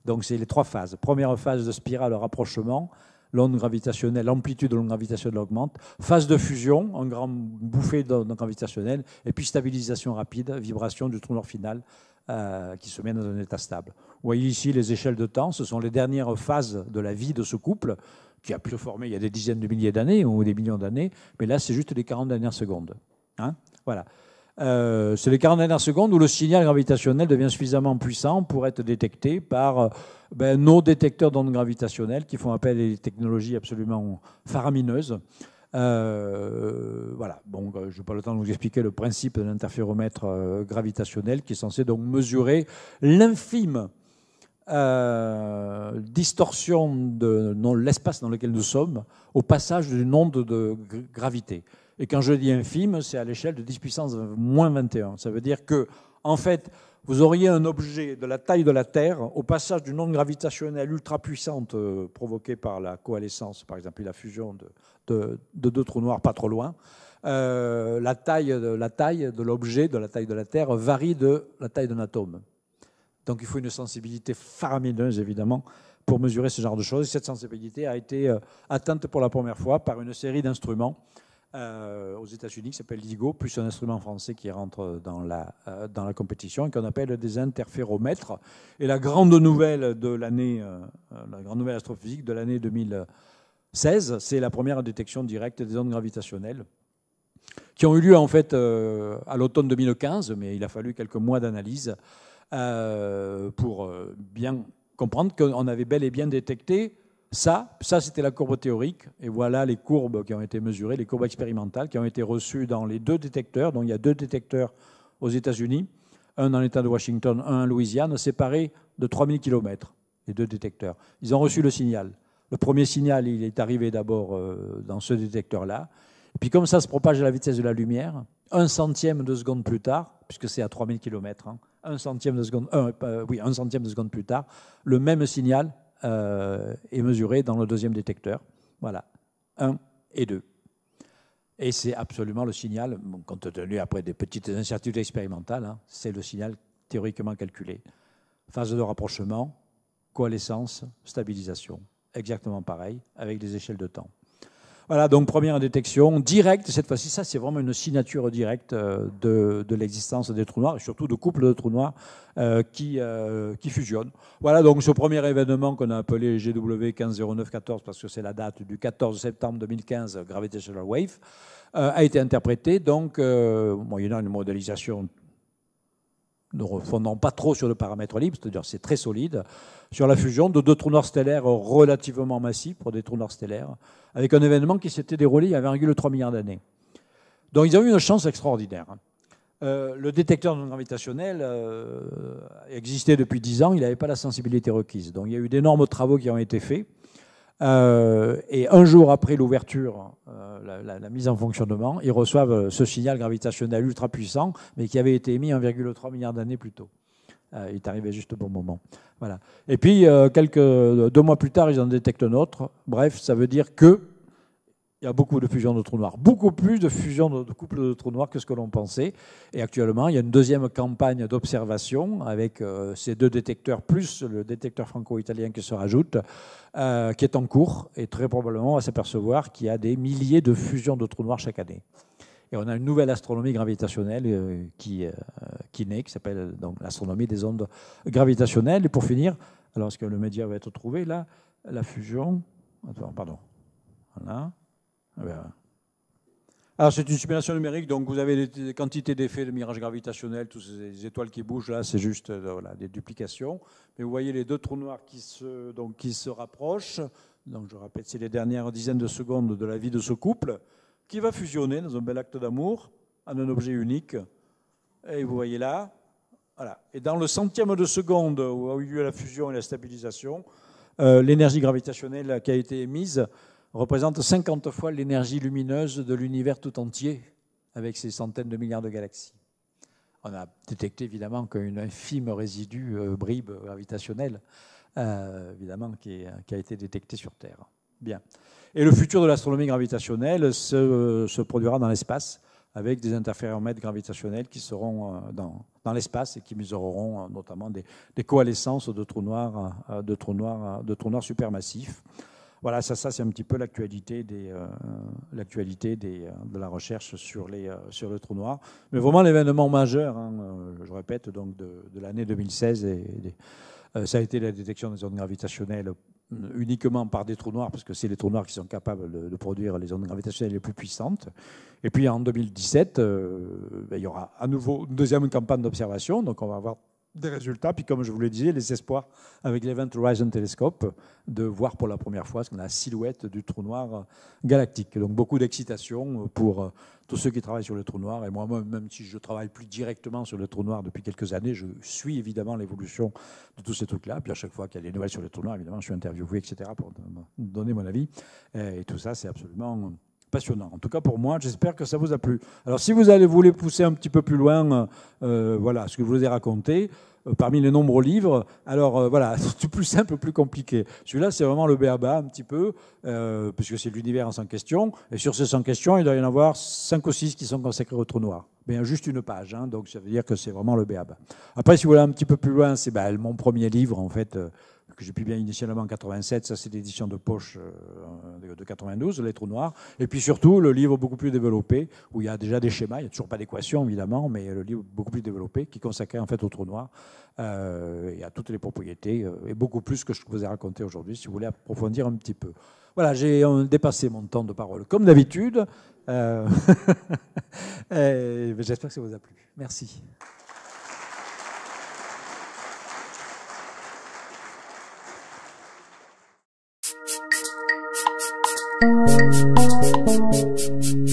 Donc c'est les trois phases. Première phase de spirale rapprochement. L'onde gravitationnelle, l'amplitude de l'onde gravitationnelle augmente. Phase de fusion, un grand bouffée d'onde gravitationnelle. Et puis stabilisation rapide, vibration du trou noir final qui se met dans un état stable. Vous voyez ici les échelles de temps. Ce sont les dernières phases de la vie de ce couple qui a pu se former il y a des dizaines de milliers d'années ou des millions d'années. Mais là, c'est juste les 40 dernières secondes. Hein, Voilà. C'est les 40 dernières secondes où le signal gravitationnel devient suffisamment puissant pour être détecté par nos détecteurs d'ondes gravitationnelles qui font appel à des technologies absolument faramineuses. Voilà. Bon, je n'ai pas le temps de vous expliquer le principe de l'interféromètre gravitationnel qui est censé donc mesurer l'infime distorsion de l'espace dans lequel nous sommes au passage d'une onde de gravité. Et quand je dis infime, c'est à l'échelle de 10 puissance moins 21. Ça veut dire que, en fait, vous auriez un objet de la taille de la Terre au passage d'une onde gravitationnelle ultra puissante provoquée par la coalescence, par exemple, la fusion de deux trous noirs pas trop loin. La taille de l'objet, de la taille de la Terre, varie de la taille d'un atome. Donc il faut une sensibilité faramineuse, évidemment, pour mesurer ce genre de choses. Cette sensibilité a été atteinte pour la première fois par une série d'instruments aux États-Unis qui s'appelle LIGO, plus un instrument français qui rentre dans la compétition et qu'on appelle des interféromètres. Et la grande nouvelle de l'année, la grande nouvelle astrophysique de l'année 2016, c'est la première détection directe des ondes gravitationnelles qui ont eu lieu en fait à l'automne 2015, mais il a fallu quelques mois d'analyse pour bien comprendre qu'on avait bel et bien détecté ça c'était la courbe théorique, et voilà les courbes qui ont été mesurées, les courbes expérimentales qui ont été reçues dans les deux détecteurs. Donc il y a deux détecteurs aux États-Unis, un dans l'État de Washington, un en Louisiane, séparés de 3000 km, les deux détecteurs. Ils ont reçu le signal. Le premier signal, il est arrivé d'abord dans ce détecteur-là. Et puis comme ça se propage à la vitesse de la lumière, 1/100 de seconde plus tard, puisque c'est à 3000 km, hein, 1/100 de seconde, 1/100 de seconde plus tard, le même signal est mesuré dans le deuxième détecteur. Voilà, 1 et 2. Et c'est absolument le signal, compte tenu après des petites incertitudes expérimentales, hein, c'est le signal théoriquement calculé. Phase de rapprochement, coalescence, stabilisation. Exactement pareil, avec des échelles de temps. Voilà, donc première détection directe, cette fois-ci, ça c'est vraiment une signature directe de l'existence des trous noirs, et surtout de couples de trous noirs qui fusionnent. Voilà donc ce premier événement qu'on a appelé GW 150914, parce que c'est la date du 14 septembre 2015, Gravitational Wave, a été interprété, donc moyennant une modélisation ne refondant pas trop sur le paramètre libre, c'est-à-dire c'est très solide, sur la fusion de deux trous noirs stellaires relativement massifs pour des trous noirs stellaires, avec un événement qui s'était déroulé il y a 1,3 milliard d'années. Donc ils ont eu une chance extraordinaire. Le détecteur non gravitationnel existait depuis 10 ans, il n'avait pas la sensibilité requise. Donc il y a eu d'énormes travaux qui ont été faits. Et un jour après l'ouverture, la mise en fonctionnement, ils reçoivent ce signal gravitationnel ultra puissant, mais qui avait été émis 1,3 milliard d'années plus tôt. Il est arrivé juste au bon moment. Voilà. Et puis, 2 mois plus tard, ils en détectent un autre. Bref, ça veut dire qu'il y a beaucoup de fusions de trous noirs, beaucoup plus de fusions de couples de trous noirs que ce que l'on pensait. Et actuellement, il y a une deuxième campagne d'observation avec ces deux détecteurs, plus le détecteur franco-italien qui se rajoute, qui est en cours. Et très probablement, on va s'apercevoir qu'il y a des milliers de fusions de trous noirs chaque année. Et on a une nouvelle astronomie gravitationnelle qui naît, qui s'appelle donc l'astronomie des ondes gravitationnelles. Et pour finir, alors est-ce que le média va être trouvé là, la fusion... Attends, pardon. Voilà. Alors c'est une simulation numérique, donc vous avez des quantités d'effets de mirage gravitationnel, toutes ces étoiles qui bougent là, c'est juste voilà, des duplications. Mais vous voyez les deux trous noirs qui se rapprochent. Donc je répète, c'est les dernières dizaines de secondes de la vie de ce couple qui va fusionner dans un bel acte d'amour en un objet unique. Et vous voyez là, voilà. Et dans le centième de seconde où a eu lieu la fusion et la stabilisation, l'énergie gravitationnelle qui a été émise représente 50 fois l'énergie lumineuse de l'univers tout entier, avec ses centaines de milliards de galaxies. On a détecté évidemment qu'une infime résidu, bribe gravitationnelle, évidemment, qui a été détecté sur Terre. Bien. Et le futur de l'astronomie gravitationnelle se produira dans l'espace, avec des interféromètres gravitationnels qui seront dans l'espace et qui mesureront notamment des coalescences de trous noirs supermassifs. Voilà, ça c'est un petit peu l'actualité de la recherche sur le trou noir. Mais vraiment l'événement majeur, hein, je répète, donc de l'année 2016, ça a été la détection des ondes gravitationnelles uniquement par des trous noirs, parce que c'est les trous noirs qui sont capables de produire les ondes gravitationnelles les plus puissantes. Et puis en 2017, il y aura à nouveau une deuxième campagne d'observation, donc on va avoir des résultats, puis comme je vous le disais, les espoirs avec l'Event Horizon Telescope de voir pour la première fois la silhouette du trou noir galactique. Donc beaucoup d'excitation pour tous ceux qui travaillent sur le trou noir. Et moi, même si je ne travaille plus directement sur le trou noir depuis quelques années, je suis évidemment l'évolution de tous ces trucs-là. Puis à chaque fois qu'il y a des nouvelles sur le trou noir, évidemment, je suis interviewé, etc., pour donner mon avis. Et tout ça, c'est absolument passionnant. En tout cas, pour moi, j'espère que ça vous a plu. Alors, si vous voulez pousser un petit peu plus loin, voilà, ce que je vous ai raconté, parmi les nombreux livres, alors voilà, c'est plus simple, plus compliqué. Celui-là, c'est vraiment le b.a.-ba un petit peu, puisque c'est l'univers en 100 questions. Et sur ces 100 questions, il doit y en avoir 5 ou 6 qui sont consacrés au trou noir. Bien, juste une page, hein, donc ça veut dire que c'est vraiment le b.a.-ba. Après, si vous voulez un petit peu plus loin, c'est mon premier livre, en fait, que j'ai publié initialement en 87, ça c'est l'édition de poche de 92, Les trous noirs. Et puis surtout, le livre beaucoup plus développé, où il y a déjà des schémas, il n'y a toujours pas d'équation évidemment, mais le livre beaucoup plus développé, qui est consacré en fait au trou noir, et à toutes les propriétés, et beaucoup plus que je vous ai raconté aujourd'hui, si vous voulez approfondir un petit peu. Voilà, j'ai dépassé mon temps de parole, comme d'habitude. J'espère que ça vous a plu. Merci. Thank you.